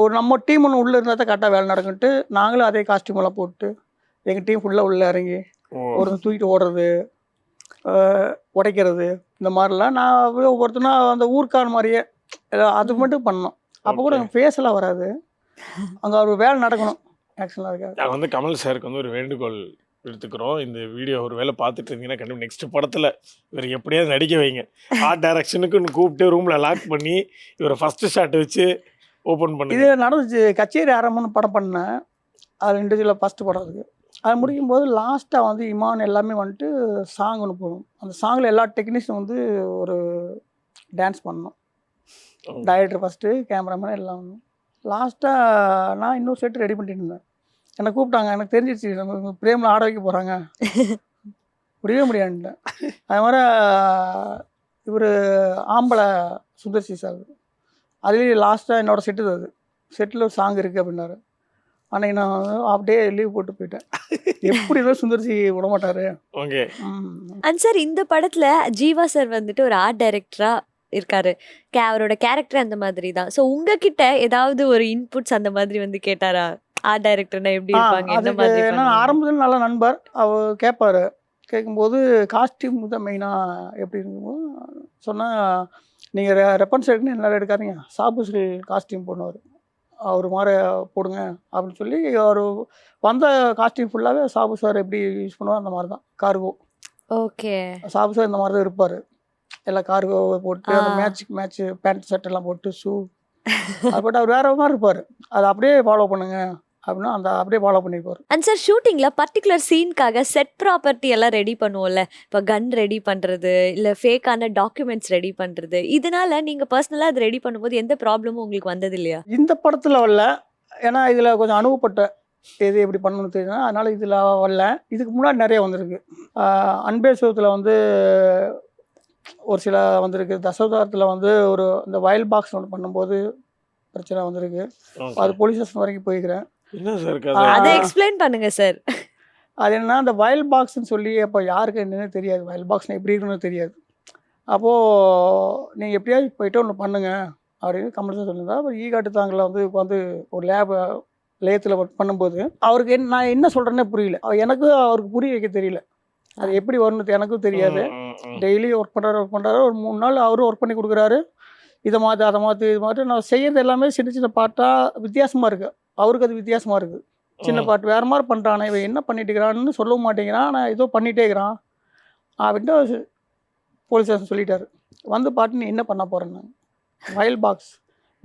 C: ஒரு நம்ம டீம் ஒன்று உள்ளே இருந்தால் தான் கரெக்டாக வேலை நடக்குன்ட்டு நாங்களும் அதே காஸ்டியூமெல்லாம் போட்டு எங்கள் டீம் ஃபுல்லாக உள்ளே இறங்கி ஒரு தூக்கிட்டு ஓடுறது, உடைக்கிறது, இந்த மாதிரிலாம் நான் ஒவ்வொருத்தனா அந்த ஊர்க்கான மாதிரியே அது மட்டும் பண்ணோம். அப்போ கூட எங்கள் ஃபேஸெல்லாம் வராது, அங்கே ஒரு வேலை நடக்கணும் ஆக்சுவலாக. இருக்காது.
B: நாங்கள் வந்து கமல் சாருக்கு வந்து ஒரு வேண்டுகோள் எடுத்துக்கிறோம். இந்த வீடியோ ஒரு வேலை பார்த்துட்டு இருந்தீங்கன்னா கண்டிப்பாக நெக்ஸ்ட் படத்தில் இவர் எப்படியாவது நடிக்க வைங்க. ஆர்ட் டைரக்ஷனுக்குன்னு கூப்பிட்டு ரூமில் லாக் பண்ணி இவரை ஃபஸ்ட்டு ஷாட் வச்சு ஓப்பன் பண்ணி.
C: இது நடந்துச்சு. கச்சேரி ஆரம்பம்னு படம் பண்ணேன், அது இண்டிவிஜுவலாக ஃபஸ்ட்டு படம் இருக்குது. அது முடிக்கும் போது லாஸ்ட்டாக வந்து இமான் எல்லாமே வந்துட்டு சாங் ஒன்று போகணும். அந்த சாங்கில் எல்லா டெக்னீஷியன் வந்து ஒரு டான்ஸ் பண்ணணும். டைரக்டர் ஃபஸ்ட்டு, கேமராமேன் எல்லாம். லாஸ்ட்டாக நான் இன்னொரு செட்டு ரெடி பண்ணிட்டு இருந்தேன். என்னை கூப்பிட்டாங்க, எனக்கு தெரிஞ்சிடுச்சு நம்ம பிரேமில் ஆட வைக்க போகிறாங்க, முடியவே முடியாதுன்ட்டேன். அது மாதிரி இவர் ஆம்பளை சுந்தர்சி சார், அதுலேயே லாஸ்ட்டாக என்னோடய செட்டு அது செட்டில் ஒரு சாங் இருக்குது அப்படின்னாரு. அன்றைக்கி நான் அப்படியே லீவ் போட்டு போயிட்டேன். எப்படி இருந்தாலும் சுந்தர்சி விட மாட்டார்.
B: ஓகே.
A: அண்ட் சார், இந்த படத்தில் ஜீவா சார் வந்துட்டு ஒரு ஆர்ட் டைரக்டராக இருக்காரு, அவரோட கேரக்டர் அந்த மாதிரி தான். ஸோ உங்ககிட்ட ஏதாவது ஒரு இன்புட்ஸ் அந்த மாதிரி வந்து கேட்டாரா? ஆர்ட் டைரக்டர்னா எப்படி இருப்பாங்க, என்ன மாதிரி?
C: நான் ஆரம்பத்தில் நல்ல நண்பர், அவர் கேட்பார். கேட்கும்போது காஸ்டியூம் தான் மெயினாக எப்படி இருக்கும்போது சொன்னால், நீங்கள் ரெஃபரன்ஸ் எடுக்கணும் எல்லாரும் எடுக்காதீங்க, சாபுஸ்ரீ காஸ்டியூம் போடுவார், அவர் மாதிரி போடுங்க அப்படின்னு சொல்லி அவர் வந்த காஸ்டியூம் ஃபுல்லாகவே சாபு சார் எப்படி யூஸ் பண்ணுவார் அந்த மாதிரி தான். கார்கோ.
A: ஓகே.
C: சாபு சார் இந்த மாதிரி தான் இருப்பார். எல்லாம் கார்கோ போட்டு அந்த மேட்ச் பேண்ட் ஷர்ட் எல்லாம் போட்டு ஷூ அது போட்டு அவர் வேற மாதிரி இருப்பார். அதை அப்படியே ஃபாலோ பண்ணுங்க அப்படின்னா அந்த அப்படியே ஃபாலோ பண்ணிப்பார்.
A: அண்ட் சார் ஷூட்டிங்ல பர்டிகுலர் சீனுக்காக செட் ப்ராப்பர்ட்டி எல்லாம் ரெடி பண்ணுவோம்ல, இப்போ கன் ரெடி பண்றது இல்ல ஃபேக்கான டாக்குமெண்ட்ஸ் ரெடி பண்றது, இதனால நீங்க பர்சனலா அது ரெடி பண்ணும்போது எந்த ப்ராப்ளமும் உங்களுக்கு வந்தது இல்லையா?
C: இந்த படத்தில் வரல, ஏன்னா இதில் கொஞ்சம் அனுபவப்பட்ட எது எப்படி பண்ணணும்னு தெரியும், அதனால் இதில் வரல. இதுக்கு முன்னாடி நிறைய வந்திருக்கு. அன்பே சிவத்தில் வந்து ஒரு சில வந்திருக்கு. தசவதாரத்தில் வந்து ஒரு இந்த வயல் பாக்ஸ் ஒன்று பண்ணும்போது பிரச்சனை வந்திருக்கு. அது போலீஸ் ஸ்டேஷன் வரைக்கும் போய்க்கிறேன்.
B: என்ன சார்
A: அதை எக்ஸ்பிளைன் பண்ணுங்க சார்.
C: அது என்னன்னா அந்த வயல் பாக்ஸ்ன்னு சொல்லி அப்போ யாருக்கு என்னன்னு தெரியாது, வயல் பாக்ஸ்னு எப்படி இருக்குன்னு தெரியாது. அப்போது நீங்கள் எப்படியாவது போயிட்டு ஒன்று பண்ணுங்க அப்படின்னு கமல்சார் சொல்லியிருந்தா. அப்புறம் ஈகாட்டு தாங்கில் வந்து ஒரு லேத்தில் ஒர்க் பண்ணும்போது அவருக்கு நான் என்ன சொல்கிறேன்னே புரியல. அவருக்கு புரிய வைக்க தெரியல. அது எப்படி வரணும்னு எனக்கும் தெரியாது. டெய்லி ஒர்க் பண்ணுறாரு. ஒரு 3 நாள் அவரும் ஒர்க் பண்ணி கொடுக்குறாரு. இதை மாற்று அதை மாற்று இது மாற்று. நான் செய்கிறது எல்லாமே சின்ன சின்ன பாட்டாக வித்தியாசமாக இருக்குது. அவருக்கு அது வித்தியாசமாக இருக்குது. சின்ன பாட்டு வேறு மாதிரி பண்ணுறானே, இவன் என்ன பண்ணிட்டு இருக்கிறான்னு சொல்லவும் மாட்டேங்கிறான், நான் ஏதோ பண்ணிகிட்டே இருக்கிறான் அப்படின்ட்டு போலீஸ் ஸ்டேஷன் சொல்லிட்டாரு. வந்து பாட்டு நீ என்ன பண்ண போகிறேன்னு.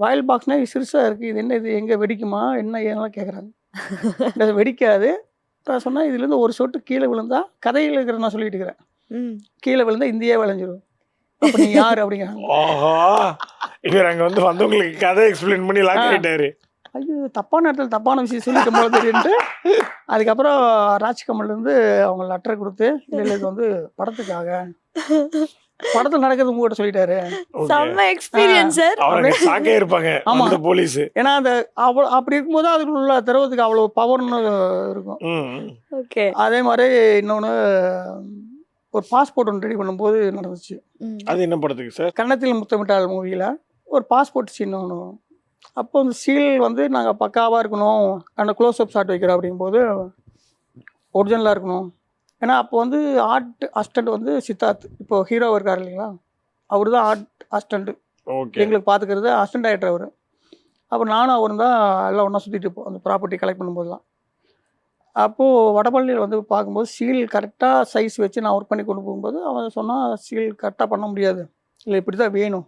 C: வயல் பாக்ஸ்னால் சிறுசாக இருக்குது, இது என்ன, இது எங்கே வெடிக்குமா என்ன ஏன்னெலாம் கேட்குறாங்க. இது வெடிக்காது. நான் சொன்னேன் இதுலேருந்து ஒரு சொட்டு கீழே விழுந்தா கதையில் இருக்கிற நான் சொல்லிட்டு இருக்கிறேன், கீழே விழுந்தா இந்தியா விளைஞ்சிரும். அப்போ நீ யார் அப்படிங்கிறாங்க.
B: இவர் அங்கே வந்தவங்களுக்கு கதை எக்ஸ்பிளைன் பண்ணி லாக் ஆகிட்டாரு.
C: ஐயோ தப்பான இடத்துல தப்பான விஷயம் சொல்லிட்டு போல தெரியுன்ட்டு அதுக்கப்புறம் ராஜ்கமல்லேருந்து அவங்க லெட்டரை கொடுத்து இல்லை இது படத்துக்காக படத்தில் நடக்கிறது உங்ககிட்ட சொல்லிட்டாரு.
A: செம்ம எக்ஸ்பீரியன்ஸ் சார்.
B: ஷாக்கே இருப்பாங்க அந்த போலீஸ்.
C: ஏன்னா அந்த அவ்வளோ அப்படி இருக்கும்போது அதுக்குள்ள தருவதுக்கு அவ்வளோ பவர்னு இருக்கும்.
A: ஓகே.
C: அதே மாதிரி இன்னொன்று ஒரு பாஸ்போர்ட் ஒன்று ரெடி பண்ணும்போது நடந்துச்சு.
B: அது என்ன படத்துக்கு சார்?
C: கன்னத்தில் முத்தமிட்டால் மூவியில் ஒரு பாஸ்போர்ட் சீன் ஒன்று. அப்போ அந்த சீல் நாங்கள் பக்காவாக இருக்கணும், அந்த க்ளோஸ்அப் ஷாட் வைக்கிறோம் அப்படிங்கும்போது ஒரிஜினலாக இருக்கணும். ஏன்னா அப்போ ஆர்ட் அசிஸ்டண்ட் சித்தார்த், இப்போ ஹீரோ இருக்கார் இல்லைங்களா, அவர் தான் ஆர்ட் அசிஸ்டண்ட்டு. எங்களுக்கு பார்த்துக்கிறது அசிஸ்டண்ட் ஆகிட்டார் அவர். அப்போ நானும் அவரும் தான் எல்லாம் ஒன்றா சுற்றிட்டு இருப்போம் அந்த ப்ராப்பர்ட்டி கலெக்ட் பண்ணும்போதுலாம். அப்போது வடபழனியில் பார்க்கும்போது சீல் கரெக்டாக சைஸ் வச்சு நான் ஒர்க் பண்ணி கொண்டு போகும்போது அவன் சொன்னால் சீல் கரெக்டாக பண்ண முடியாது, இல்லை இப்படி தான் வேணும்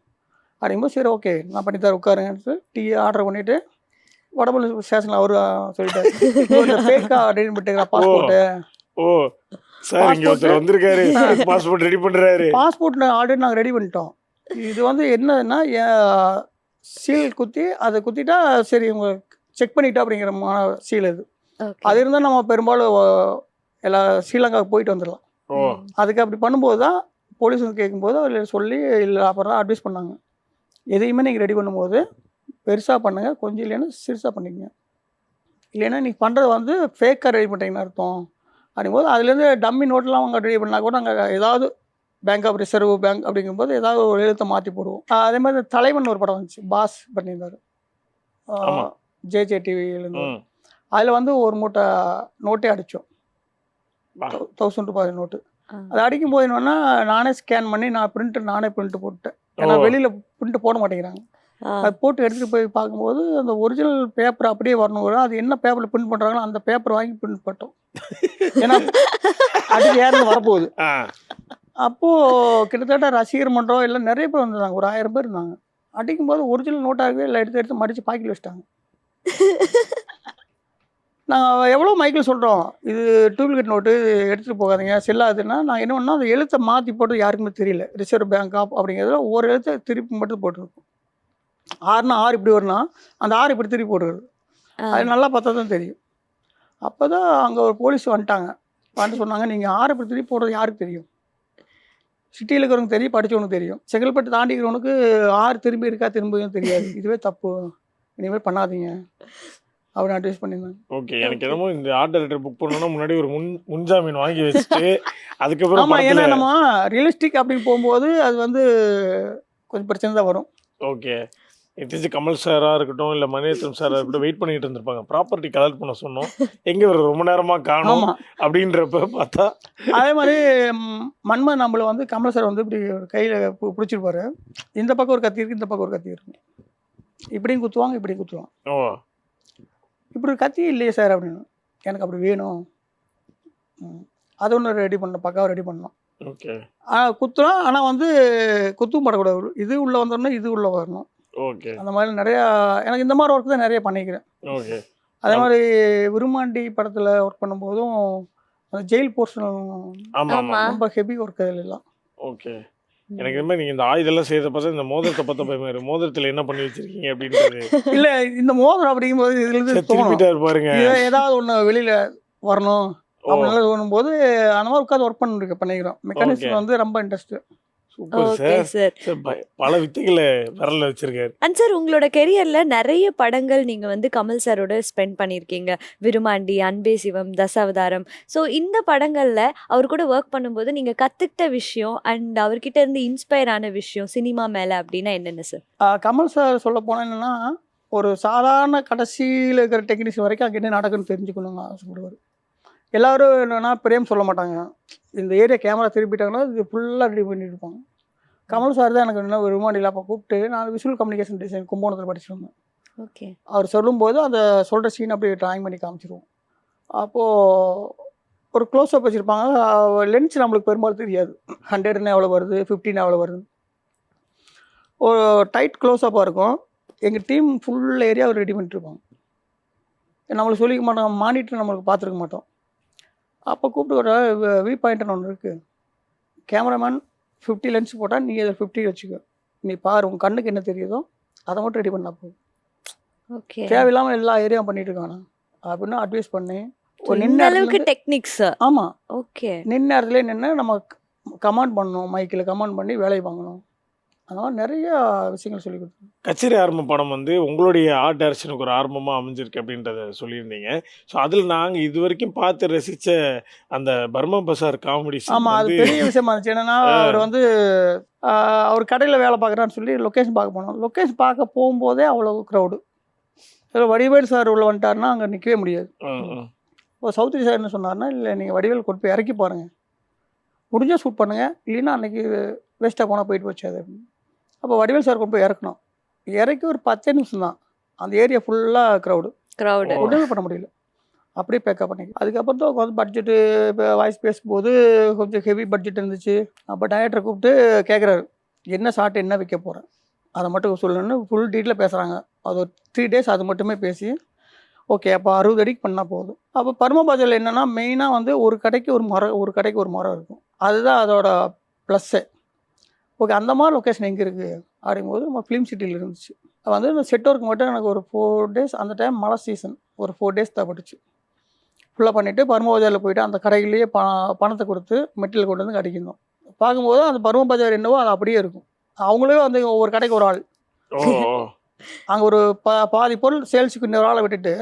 C: அப்படிங்கும்போது சரி ஓகே நான் பண்ணி தர உட்காருங்க டீ ஆர்டர் பண்ணிவிட்டு வடபழனி ஸ்டேஷனில் அவர் சொல்லிட்டாரு ஃபேக்காக ரெடி பண்ணிட்டு பாஸ்போர்ட்டு.
B: சார் இங்க ஒருத்தர் வந்திருக்காரு, பாஸ்போர்ட் ரெடி பண்றாரு.
C: பாஸ்போர்ட் ஆல்ரெடி நாங்கள் ரெடி பண்ணிட்டோம். இது என்னன்னா சீல் குத்தி அதை குத்திட்டா சரி உங்க செக் பண்ணிட்டோம் அப்படிங்கிற சீல் அது. அது இருந்தால் நம்ம பெரும்பாலும் எல்லா ஸ்ரீலங்காவுக்கு போயிட்டு வந்துடலாம். அதுக்கு அப்படி பண்ணும்போது தான் போலீஸ் கேட்கும்போது அதில் சொல்லி இல்லை அப்புறம் தான் அட்வைஸ் பண்ணாங்க, எதையுமே நீங்கள் ரெடி பண்ணும்போது பெருசாக பண்ணுங்கள், கொஞ்சம் இல்லைன்னா சிறுசாக பண்ணிக்கங்க, இல்லைன்னா நீங்கள் பண்ணுறது ஃபேக்காக ரெடி பண்ணுறீங்கன்னு அர்த்தம் அப்படிங்கும்போது அதுலேருந்து டம்மி நோட்டெலாம் அவங்க ரெடி பண்ணால் கூட நாங்கள் ஏதாவது பேங்க் ஆஃப் ரிசர்வ் பேங்க் அப்படிங்கும்போது ஏதாவது ஒரு எழுத்தை மாற்றி போடுவோம். அதே மாதிரி தலைவன் ஒரு படம் வந்துச்சு, பாஸ் பண்ணியிருந்தார் ஜே டிவியிலேருந்து. அதில் ஒரு மூட்டை நோட்டே அடித்தோம், 1000 ரூபாய் நோட்டு. அது அடிக்கும்போது என்னன்னா நானே ஸ்கேன் பண்ணி நானே பிரிண்ட் போட்டேன். ஏன்னா வெளியில் பிரிண்ட் போட மாட்டேங்கிறாங்க. அது போட்டு எடுத்துகிட்டு போய் பார்க்கும்போது அந்த ஒரிஜினல் பேப்பர் அப்படியே வரணும். அது என்ன பேப்பரில் பிரிண்ட் பண்ணுறாங்களோ அந்த பேப்பர் வாங்கி பிரிண்ட் போட்டோம். ஏன்னா அதுக்கு யாரும் வரப்போகுது. அப்போது கிட்டத்தட்ட ரசிகர் மன்றம் எல்லாம் நிறைய பேர் வந்திருந்தாங்க, ஒரு 1000 பேர் இருந்தாங்க. அடிக்கும்போது ஒரிஜினல் நோட்டாகவே இல்லை, எடுத்து மடித்து பாக்கெட்டில் வச்சிட்டாங்க. நாங்கள் எவ்வளோ மைக்கில் சொல்கிறோம் இது டூப்ளிகேட் நோட்டு எடுத்துகிட்டு போகாதீங்க செல்லாதுன்னா, நாங்கள் என்ன பண்ணோம் அந்த எழுத்தை மாற்றி போட்டு யாருக்குமே தெரியல. ரிசர்வ் பேங்க் ஆஃப் அப்படிங்கிறதுல ஒரு எழுத்தை திருப்பி மட்டும் போட்டுருக்கோம். 6னா 6 இப்படி வரும்னா அந்த 6 இப்படி திருப்பி போட்டுருக்குது. அது நல்லா பார்த்தா தான் தெரியும். அப்போ தான் அங்கே ஒரு போலீஸ் வந்துட்டாங்க. சொன்னாங்க நீங்கள் 6 இப்படி திருப்பி போடுறது யாருக்கு தெரியும்? சிட்டியில் இருக்கிறவங்க தெரியும், படித்தவனுக்கு தெரியும். செங்கல்பட்டு தாண்டிக்கிறவனுக்கு 6 திரும்பி இருக்கா திரும்பியும் தெரியாது. இதுவே தப்பு, இனிமேல் பண்ணாதீங்க அப்படின்னு அட்வைஸ் பண்ணியிருந்தாங்க.
B: ஓகே, எனக்கு என்னமோ இந்த ஆர்ட் டைரக்டர் புக் பண்ணணும்னா முன்னாடி ஒரு முன்ஜாமீன் வாங்கி வச்சுட்டு அதுக்கப்புறம்
C: ஆமாம், ஏன்னா நம்ம ரியலிஸ்டிக் அப்படின்னு போகும்போது அது கொஞ்சம் பிரச்சனை தான் வரும்.
B: ஓகே, எத்திச்சு கமல் சாராக இருக்கட்டும் இல்லை மணிரத்னம் சாராக இருக்கட்டும் வெயிட் பண்ணிட்டு இருந்திருப்பாங்க, ப்ராப்பர்ட்டி கலெக்ட் பண்ண சொன்னோம், எங்கே ஒரு ரொம்ப நேரமாக காணும் அப்படின்றப்ப பார்த்தா
C: அதே மாதிரி மன்மன் நம்மளை கமல் சார் இப்படி கையில் பிடிச்சிருப்பாரு. இந்த பக்கம் ஒரு கத்தி இருக்குது, இந்த பக்கம் ஒரு கத்தி இருக்கு, இப்படியும் குத்துவாங்க இப்படியும் குத்துவாங்க. இப்படி ஒரு கத்தி இல்லையே சார் அப்படின்னு. எனக்கு அப்படி வேணும், அது ஒன்று ரெடி பண்ணோம், பக்காவாக ரெடி பண்ணோம்.
B: ஓகே,
C: குத்துலாம் ஆனால் குத்தும் படக்கூடாது, இது உள்ளே வந்துடணும் இது உள்ளே வரணும்.
B: ஓகே,
C: அந்த மாதிரி நிறையா எனக்கு இந்த மாதிரி ஒர்க் தான் நிறைய பண்ணிக்கிறேன்.
B: ஓகே,
C: அதே மாதிரி விருமாண்டி படத்தில் ஒர்க் பண்ணும்போதும் அந்த ஜெயில் போர்ஷன்
B: ஆமா ஆமா
A: ஆமா.
C: ரொம்ப ஹெவி ஒர்க் அதில் எல்லாம்.
B: ஓகே. எனக்கு இந்த மாதிரி நீங்க இந்த ஆயுதெல்லாம் செய்யறத பார்த்தா இந்த மோதிரத்தை பார்த்த பயமா இருக்கு. மோதிரத்துல என்ன பண்ணி வச்சிருக்கீங்க அப்படின்றது.
C: இல்லை இந்த மோதிரம் அப்படிங்கும்போது இதுலேருந்து தோணும்
B: திருப்பிட்டாரு பாருங்க.
C: ஏதாவது ஒன்று வெளியில் வரணும்
B: ஓ
C: அப்படின்னு தோணும்போது அந்த மாதிரி உட்காந்து ஒர்க் பண்ணிக்கிறோம். மெக்கானிக்ஸில் வந்து ரொம்ப interest.
B: Super
A: okay
B: sir.
A: Sir.
B: Sir பல வித்தைகளை விரல்ல வச்சிருக்காரு.
A: அண்ட் சார் உங்களோட கெரியர்ல நிறைய படங்கள் நீங்க வந்து கமல் சாரோட ஸ்பெண்ட் பண்ணியிருக்கீங்க. விருமாண்டி, அன்பே சிவம், தசாவதாரம். ஸோ இந்த படங்கள்ல அவர் கூட ஒர்க் பண்ணும்போது நீங்க கத்துக்கிட்ட விஷயம் அண்ட் அவர்கிட்ட இருந்து இன்ஸ்பயர் ஆன விஷயம் சினிமா மேல அப்படின்னா என்னென்ன சார்?
C: கமல் சார் சொல்ல போனால் என்னென்னா ஒரு சாதாரண கடைசியில் இருக்கிற டெக்னீஷியன் வரைக்கும் அங்கே என்ன நடக்குன்னு தெரிஞ்சுக்கணுங்க ஆசைப்படுவார். எல்லோரும் என்னென்னா பிரேம் சொல்ல மாட்டாங்க, இந்த ஏரியா கேமரா திருப்பிட்டாங்கன்னா இது ஃபுல்லாக ரெடி பண்ணிட்டு இருப்பாங்க. கமல் சார் தான் எனக்கு என்ன விருமாண்டியில் அப்போ கூப்பிட்டு நான் விஷுவல் கம்யூனிகேஷன் டிசைன் கும்பகோணத்தில் படிச்சிருந்தேன்.
A: ஓகே.
C: அவர் சொல்லும்போது அந்த சொல்கிற சீன் அப்படியே ட்ராயிங் பண்ணி காமிச்சிருவோம். அப்போது ஒரு க்ளோஸ்அப் வச்சுருப்பாங்க. லென்ஸ் நம்மளுக்கு பெரும்பாலும் தெரியாது 100ன்னு எவ்வளோ வருது, 15 எவ்வளோ வருது. ஒரு டைட் க்ளோஸ்அப்பாக இருக்கும். எங்கள் டீம் ஃபுல் ஏரியா ரெடி பண்ணிட்டுருப்பாங்க. நம்மளுக்கு சொல்லிக்க மாட்டோம், மானிட்டர் நம்மளுக்கு பார்த்துருக்க மாட்டோம். அப்போ கூப்பிட்டு ஒரு வி பாயிண்ட்னு ஒன்று இருக்குது, கேமராமேன் 50 லென்ஸ் போட்டால் நீ அதை 50 வச்சுக்கோ, நீ பாரு உங்கள் கண்ணுக்கு என்ன தெரியுதோ அதை மட்டும் ரெடி பண்ணா போதும்,
A: ஓகே.
C: தேவையில்லாமல் எல்லா ஏரியாவும் பண்ணிட்டு இருக்கானா அப்படின்னு அட்வைஸ் பண்ணி ஒரு
A: இந்த அளவுக்கு டெக்னிக்ஸ்.
C: ஆமாம்
A: ஓகே.
C: நின்ன இடத்துல நின்று நம்ம கமாண்ட் பண்ணணும், மைக்கில் கமாண்ட் பண்ணி வேலையை வாங்கணும். அந்த மாதிரி நிறைய விஷயங்கள் சொல்லி கொடுத்தோம்.
B: கச்சேரி ஆரம்ப படம் வந்து உங்களுடைய ஆர்ட் டைரக்ஷனுக்கு ஒரு ஆரம்பமாக அமைஞ்சிருக்கு அப்படின்றத சொல்லியிருந்தீங்க. ஸோ அதில் நாங்கள் இது வரைக்கும் பார்த்து ரசித்த அந்த பர்மா பசார் காமெடி
C: ஆமாம், அது பெரிய விஷயமா இருந்துச்சு. என்னென்னா அவர் வந்து அவர் கடையில் வேலை பார்க்குறான்னு சொல்லி லொக்கேஷன் பார்க்க போனோம். லொக்கேஷன் பார்க்க போகும்போதே அவ்வளோ க்ரௌடு. இதில் வடிவேல் சார் உள்ள வந்துட்டாருன்னா அங்கே நிற்கவே முடியாது. இப்போ சவுத்ரி சார் என்ன சொன்னார்னா, இல்லை நீங்கள் வடிவேல் கொண்டு போய் இறக்கி பாருங்கள், முடிஞ்சால் ஷூட் பண்ணுங்கள், இல்லைன்னா அன்றைக்கி வேஸ்ட்டாக போனால் போயிட்டு போச்சு அது. அப்போ வடிவேல் சார் கொண்டு போய் இறக்கணும். இறக்கி ஒரு 10 நிமிஷம் தான் அந்த ஏரியா ஃபுல்லாக க்ரௌடு ஒன்றுமே பண்ண முடியல. அப்படியே பேக்கப் பண்ணி அதுக்கப்புறம் தான் வந்து பட்ஜெட்டு இப்போ வாய்ஸ் பேசும்போது கொஞ்சம் ஹெவி பட்ஜெட் இருந்துச்சு. அப்போ டைரக்டரை கூப்பிட்டு கேட்குறாரு, என்ன ஷார்ட் என்ன வைக்க போகிறேன் அதை மட்டும் சொல்லணுன்னு ஃபுல் டீட்டெயிலாக பேசுகிறாங்க. அது ஒரு 3 days அது மட்டுமே பேசி ஓகே அப்போ 60 அடிக்கு பண்ணால் போதும். அப்போ பர்மபாஜில் என்னென்னா மெயினாக வந்து ஒரு கடைக்கு ஒரு மரம் இருக்கும், அதுதான் அதோட ப்ளஸ்ஸே. ஓகே அந்த மாதிரி லொக்கேஷன் எங்கே இருக்குது அப்படிங்கும்போது நம்ம ஃபிலிம் சிட்டியில் இருந்துச்சு. வந்து இந்த செட் ஒர்க் மட்டும் எனக்கு ஒரு 4 days, அந்த டைம் மழை சீசன், ஒரு 4 days தேவைப்பட்டுச்சு. ஃபுல்லாக பண்ணிவிட்டு பர்மா பஜாரில் போய்ட்டு அந்த கடையிலேயே பணத்தை கொடுத்து மெட்டீரியல் கொண்டு வந்து கடிக்கணும். பார்க்கும்போது அந்த பர்மா பஜார் என்னவோ அது அப்படியே இருக்கும். அவங்களே வந்து ஒவ்வொரு கடைக்கு ஒரு ஆள், அங்கே ஒரு பாதி பொருள் சேல்ஸுக்கு இன்னொரு ஆளை விட்டுட்டு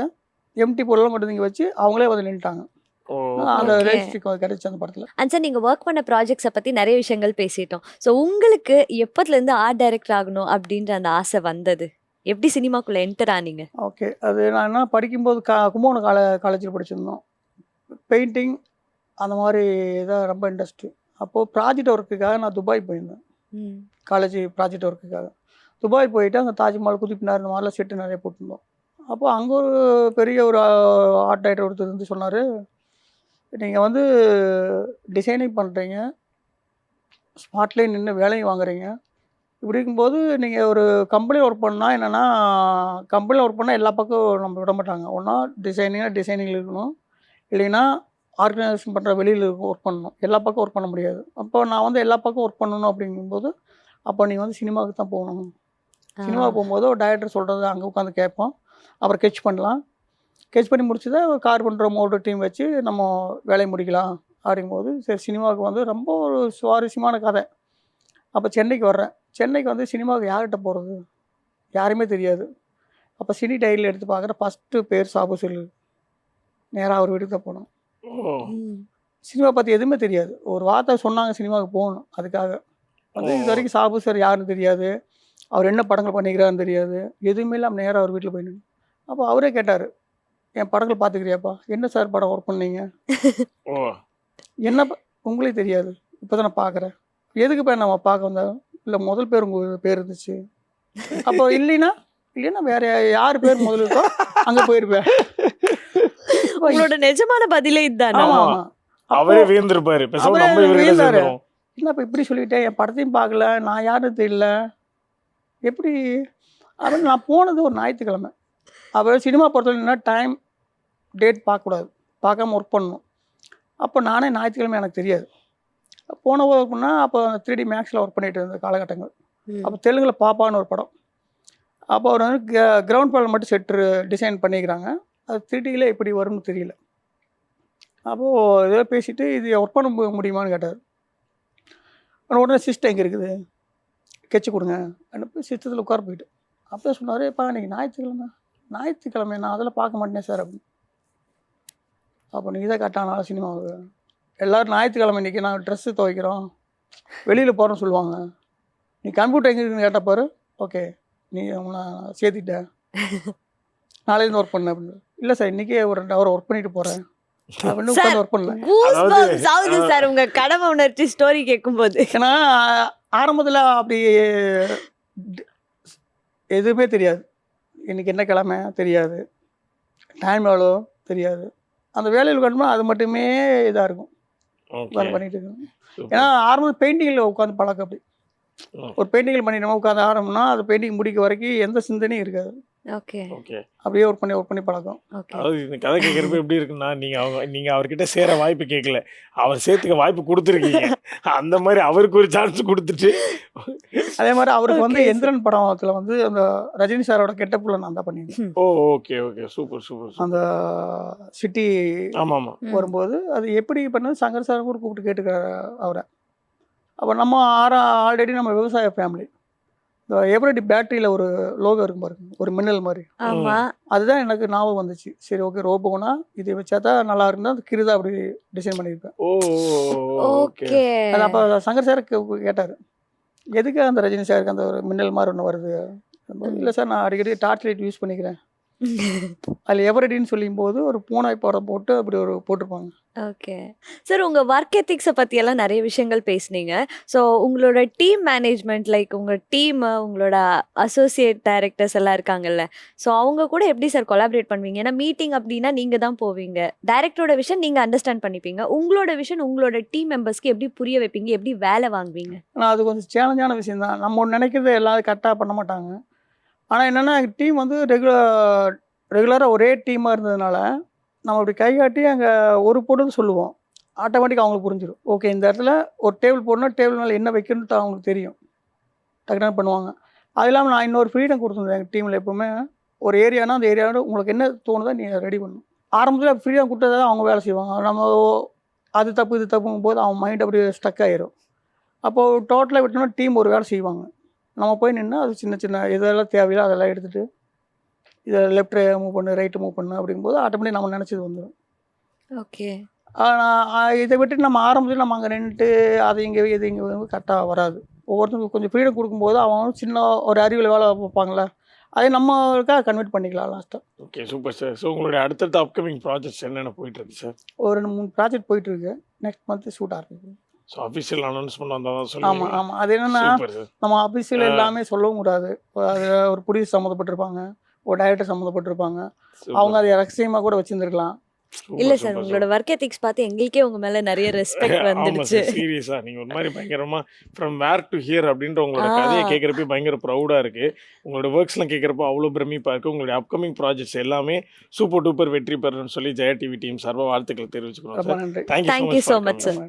C: எம்டி பொருள்லாம் கொண்டு வந்து இங்கே வச்சு அவங்களே வந்து நின்றுட்டாங்க. அந்த ரேஸ்டிக் கிடைச்சி அந்த படத்தில்.
A: அண்ட் சார் நீங்கள் ஒர்க் பண்ண ப்ராஜெக்ட்ஸை பற்றி நிறைய விஷயங்கள் பேசிட்டோம். ஸோ உங்களுக்கு எப்போதுலேருந்து ஆர்ட் டைரக்டர் ஆகணும் அப்படின்ற அந்த ஆசை வந்தது? எப்படி சினிமாக்குள்ளே என்டர் ஆனீங்க?
C: ஓகே, அது நான் என்ன படிக்கும்போது கும்பகோணம் காலேஜில் படிச்சிருந்தோம். பெயிண்டிங் அந்த மாதிரி தான் ரொம்ப இன்ட்ரெஸ்ட்டு. அப்போது ப்ராஜெக்ட் ஒர்க்குக்காக நான் துபாய் போயிருந்தேன். காலேஜ் ப்ராஜெக்ட் ஒர்க்குக்காக துபாய் போயிட்டு அங்கே தாஜ்மஹால், குதுப்மினார் இந்த மாதிரிலாம் செட்டு நிறைய போட்டிருந்தோம். அப்போது அங்கே ஒரு பெரிய ஒரு ஆர்ட் டைரக்டர் ஒருத்தர் வந்து சொன்னார், நீங்கள் வந்து டிசைனிங் பண்ணுறீங்க, ஸ்பாட்லேயே நின்று வேலையும் வாங்குறீங்க, இப்படி இருக்கும்போது நீங்கள் ஒரு கம்பெனியில் ஒர்க் பண்ணால் என்னென்னா, கம்பெனியில் ஒர்க் பண்ணால் எல்லா பக்கம் நம்ம விட மாட்டாங்க. ஒன்றா டிசைனிங்கில் இருக்கணும், இல்லைன்னா ஆர்கனைசேஷன் பண்ணுற வெளியில் ஒர்க் பண்ணணும். எல்லா பக்கம் ஒர்க் பண்ண முடியாது. அப்போ நான் வந்து எல்லா பக்கம் ஒர்க் பண்ணணும் அப்படிங்கும்போது அப்போ நீங்கள் வந்து சினிமாவுக்கு தான் போகணும். சினிமாவுக்கு போகும்போது ஒரு டைரக்டர் சொல்கிறது அங்கே உட்காந்து கேட்போம், அப்புறம் ஸ்கெட்ச் பண்ணலாம், ஸ்கெட்ச் பண்ணி முடிச்சதை கார்பெண்டர் மோட்டர் டீம் வச்சு நம்ம வேலையை முடிக்கலாம். அப்படிங்கும்போது சரி சினிமாவுக்கு வந்து ரொம்ப ஒரு சுவாரஸ்யமான கதை. அப்போ சென்னைக்கு வர்றேன். சென்னைக்கு வந்து சினிமாவுக்கு யார்கிட்ட போகிறது, யாருமே தெரியாது. அப்போ சினி டைரியில் எடுத்து பார்க்குற ஃபஸ்ட்டு பேர் சாபு செல்லு. நேராக அவர் வீட்டுக்கு தான் போனோம். சினிமா பற்றி எதுவுமே தெரியாது, ஒரு வார்த்தை சொன்னாங்க சினிமாவுக்கு போகணும். அதுக்காக வந்து இது வரைக்கும் சாபு சார் யாருன்னு தெரியாது, அவர் என்ன படங்கள் பண்ணிக்கிறாருன்னு தெரியாது, எதுவுமே இல்லாமல் நேராக அவர் வீட்டில் போய் நின்று. அப்போ அவரே கேட்டார், என் படங்கள் பார்த்துக்கிறியாப்பா, என்ன சார் படம் ஒர்க் பண்ணீங்க, என்ன உங்களுக்கு தெரியாது, இப்போ தான் நான் பார்க்குறேன், எதுக்கு போய் நம்ம பார்க்க வந்தோம், இல்லை முதல் பேர் உங்கள் பேர் இருந்துச்சு, அப்போ இல்லைன்னா வேற யார் பேர் முதல்ல இருக்கோ அங்கே போயிருப்பேன்.
A: உங்களோட நிஜமான பதிலே இதுதான்.
C: ஆமாம்,
B: அவரே வியந்திருப்பாரு,
C: என்ன இப்போ இப்படி சொல்லிட்டேன், என் படத்தையும் பார்க்கல, நான் யாருன்னு தெரியல, எப்படி அப்படின்னு. நான் போனது ஒரு ஞாயிற்றுக்கிழமை. அப்புறம் சினிமா பொறுத்தவரைக்கும் டைம் டேட் பார்க்கக்கூடாது, பார்க்காம ஒர்க் பண்ணணும். அப்போ நானே ஞாயிற்றுக்கிழமை எனக்கு தெரியாது. போன ஒர்க் பண்ணால் அப்போ 3D மேக்ஸில் ஒர்க் பண்ணிட்டு இருந்த காலகட்டங்கள். அப்போ தெலுங்கில் பாப்பான்னு ஒரு படம். அப்போ அவர் வந்து கிரவுண்ட் பால் மட்டும் செட்டு டிசைன் பண்ணிக்கிறாங்க. அது 3Dயில் எப்படி வரும்னு தெரியல. அப்போது ஏதோ பேசிவிட்டு இது ஒர்க் பண்ண முடியுமான்னு கேட்டார். உடனே சிஸ்டம் எங்கே இருக்குது, கெச்சு கொடுங்க அனுப்பி சிஸ்டத்தில் உட்கார போயிட்டு. அப்போ சொன்னார், இப்போ இன்றைக்கி ஞாயிற்றுக்கிழமை நான் அதெல்லாம் பார்க்க மாட்டேனே சார் அப்படின்னு. அப்போ நீங்கள் தான் கரெக்டான சினிமாவுக்கு எல்லோரும் ஞாயிற்றுக்கிழமை இன்றைக்கி நான் ட்ரெஸ்ஸு துவைக்கிறோம் வெளியில் போகிறோன்னு சொல்லுவாங்க. நீ கம்ப்யூட்டர் எங்கே இருக்குன்னு கேட்டால் பாரு, ஓகே நீ நான் சேர்த்திட்டேன் நாளையிலேருந்து ஒர்க் பண்ணேன் அப்படின்னு. இல்லை சார் இன்றைக்கே ஒரு 2 ஹவர் ஒர்க் பண்ணிட்டு போகிறேன் அப்படின்னு உட்காந்து ஒர்க் பண்ணல.
A: Goosebumps ஆகுது சார் உங்க கடமை உணர்ச்சி ஸ்டோரி கேட்கும்போது.
C: ஏன்னா ஆரம்பத்தில் அப்படி எதுவுமே தெரியாது. இன்றைக்கி என்ன கிழமை தெரியாது, டைம் எவ்வளோ தெரியாது. அந்த வேலையில் உட்காந்தோம்னா அது மட்டுமே இதாக இருக்கும், வேலை பண்ணிட்டு இருக்கோம். ஏன்னா ஆரம்பத்தில் பெயிண்டிங்கில் உட்காந்து பழக்கம். அப்படி ஒரு பெயிண்டிங்கில் பண்ணிட்டோமா உட்காந்து ஆரம்பம்னா அது பெயிண்டிங் முடிக்க வரைக்கும் எந்த சிந்தனையும் இருக்காது.
A: Okay
B: okay.
C: அப்படியே ஒர்க் பண்ணி பழக்கம்.
B: அதாவது இந்த கதை கேட்குறப்ப எப்படி இருக்குன்னா, நீங்கள் அவர்கிட்ட சேர வாய்ப்பு கேட்கல, அவர் சேர்த்துக்க வாய்ப்பு கொடுத்துருக்கீங்க. அந்த மாதிரி அவருக்கு ஒரு சான்ஸ் கொடுத்துட்டு
C: அதே மாதிரி அவருக்கு வந்து எந்திரன் படத்தில் வந்து அந்த ரஜினி சாரோட கெட்டப்புல நான் தான் பண்ணியிருந்தேன்.
B: ஓ ஓகே ஓகே, சூப்பர் சூப்பர்.
C: அந்த சிட்டி
B: ஆமாம் ஆமாம்
C: வரும்போது அது எப்படி பண்ணது சங்கர் சார் கூட கூப்பிட்டு கேட்டுக்கிறாரு அவரை. அப்போ நம்ம ஆல்ரெடி நம்ம விவசாய ஃபேமிலி. இந்த எவரடி பேட்டரியில் ஒரு லோகோ இருக்கும் பாருங்க, ஒரு மின்னல் மாதிரி.
A: ஆமா
C: அதுதான் எனக்கு ஞாபகம் வந்துச்சு. சரி ஓகே ரோபோனா இது வச்சா தான் நல்லா இருந்தால் அந்த கிருதா அப்படி டிசைன் பண்ணியிருப்பேன்.
B: ஓ
A: ஓகே.
C: அது அப்போ சங்கர் சாருக்கு கேட்டார், எதுக்கு அந்த ரஜினி சாருக்கு அந்த ஒரு மின்னல் மாதிரி ஒன்று வருது. இல்லை சார் நான் அடிக்கடி டார்ச் லைட் யூஸ் பண்ணிக்கிறேன். அதில் எவரடின்னு சொல்லும் போது ஒரு பூனை படம் போட்டு அப்படி ஒரு போட்டிருப்பாங்க.
A: ஓகே சார், உங்க ஒர்க் எத்திக்ஸை பத்தி எல்லாம் நிறைய விஷயங்கள் பேசுனீங்க. ஸோ உங்களோட டீம் மேனேஜ்மெண்ட் லைக் உங்க டீம், உங்களோட அசோசியேட் டைரக்டர்ஸ் எல்லாம் இருக்காங்கல்ல, ஸோ அவங்க கூட எப்படி சார் கொலாபரேட் பண்ணுவீங்க? ஏன்னா மீட்டிங் அப்படின்னா நீங்க தான் போவீங்க, டைரக்டரோட விஷயம் நீங்க அண்டர்ஸ்டாண்ட் பண்ணிப்பீங்க, உங்களோட விஷயம் உங்களோட டீம் மெம்பர்ஸ்க்கு எப்படி புரிய வைப்பீங்க, எப்படி வேலை வாங்குவீங்க?
C: ஆனால் அது கொஞ்சம் சேலஞ்சான விஷயம் தான். நம்ம ஒன்று நினைக்கிறது எல்லாரும் கரெக்டாக பண்ண மாட்டாங்க. ஆனால் என்னென்னா டீம் வந்து ரெகுலராக ஒரே டீமாக இருந்ததுனால நம்ம அப்படி கை காட்டி அங்கே ஒரு போட்டு சொல்லுவோம், ஆட்டோமேட்டிக்காக அவங்களுக்கு புரிஞ்சிடும். ஓகே இந்த இடத்துல ஒரு டேபிள் போடணும், டேபிள் மேலே என்ன வைக்கணும்னு அவங்களுக்கு தெரியும், டக்குனு பண்ணுவாங்க. அது இல்லாமல் நான் இன்னொரு ஃப்ரீடம் கொடுத்துருந்தேன் எங்கள் டீமில். எப்போவுமே ஒரு ஏரியானா அந்த ஏரியாவோட உங்களுக்கு என்ன தோணுதோ நீங்கள் ரெடி பண்ணணும். ஆரம்பத்தில் ஃப்ரீடம் கொடுத்ததை தான் அவங்க வேலை செய்வாங்க. நம்ம அது தப்பு இது தப்புங்கும் போது அவன் மைண்ட் அப்படியே ஸ்டக் ஆகிரும். அப்போது டோட்டலாக விட்டோம்னா டீம் ஒரு வேலை செய்வாங்க. நம்ம போய் நின்று அது சின்ன சின்ன இதெல்லாம் தேவையில்லை அதெல்லாம் எடுத்துகிட்டு இதை லெஃப்ட் மூவ் பண்ணு ரைட்டு மூவ் பண்ணு அப்படிங்கும்போது ஆட்டோமேட்டிக் நம்ம நினச்சது வந்துடும்.
A: ஓகே.
C: ஆனால் இதை விட்டுட்டு நம்ம ஆரம்பத்தில் நம்ம அங்கே நின்றுட்டு அது இங்கே இது இங்கே வந்து கரெக்டாக வராது. ஒவ்வொருத்தருக்கும் கொஞ்சம் ஃப்ரீடம் கொடுக்கும்போது அவங்க சின்ன ஒரு அறிவில் வேலை பார்ப்பாங்களே, அதை நம்மளுக்காக கன்வெர்ட் பண்ணிக்கலாம் லாஸ்ட்டாக.
B: Okay super sir. ஸோ உங்களுடைய அடுத்தடுத்த அப்கமிங் ப்ராஜெக்ட்ஸ் என்னென்ன போயிட்டுருக்கு சார்?
C: ஒரு 2-3 ப்ராஜெக்ட் போயிட்டுருக்கு. நெக்ஸ்ட் மந்த் ஷூட் ஆரம்பிக்குது.
B: ஸோ அஃபிஷியல் அனௌன்ஸ்மெண்ட் வந்தால் தான்
C: ஆமாம்
B: சொல்லுங்கள்.
C: ஆமாம். அது என்னென்னா நம்ம அஃபிஷியல் எல்லாமே சொல்லவும் கூடாது. அது ஒரு ப்ரொடியூசர் சம்மந்தப்பட்டிருப்பாங்க, ஒரு டைரக்டர் சம்மந்தப்பட்டிருப்பாங்க, அவங்க அதை ரகசியமாக கூட வச்சுருந்துருக்கலாம்.
A: இல்ல சார், உங்களோட ஒர்க் எத்திக்ஸ் பார்த்து எங்களுக்கே உங்க மேல நிறைய ரெஸ்பெக்ட் வந்துடுச்சு.
B: சீரியஸா நீங்க ஒரு மாதிரி பயங்கரமா ஃப்ரம் வேர் டு ஹியர் அப்படின்ற உங்களோட கதையை கேட்கறப்ப பயங்கர ப்ரௌடா இருக்கு. உங்களோட ஒர்க்ஸ்லாம் கேட்கறப்ப அவ்வளோ பிரமிப்பா இருக்கு. உங்களுடைய அப்கமிங் ப்ராஜெக்ட்ஸ் எல்லாமே சூப்பர் டூப்பர் வெற்றி பெறணும்னு சொல்லி ஜெயா டிவி டீம் சார்பாக வாழ்த்துக்கள் தெரிவிச்சுக்கிறோம் சார்.
C: நன்றி.
B: Thank you
A: thank you so much sir.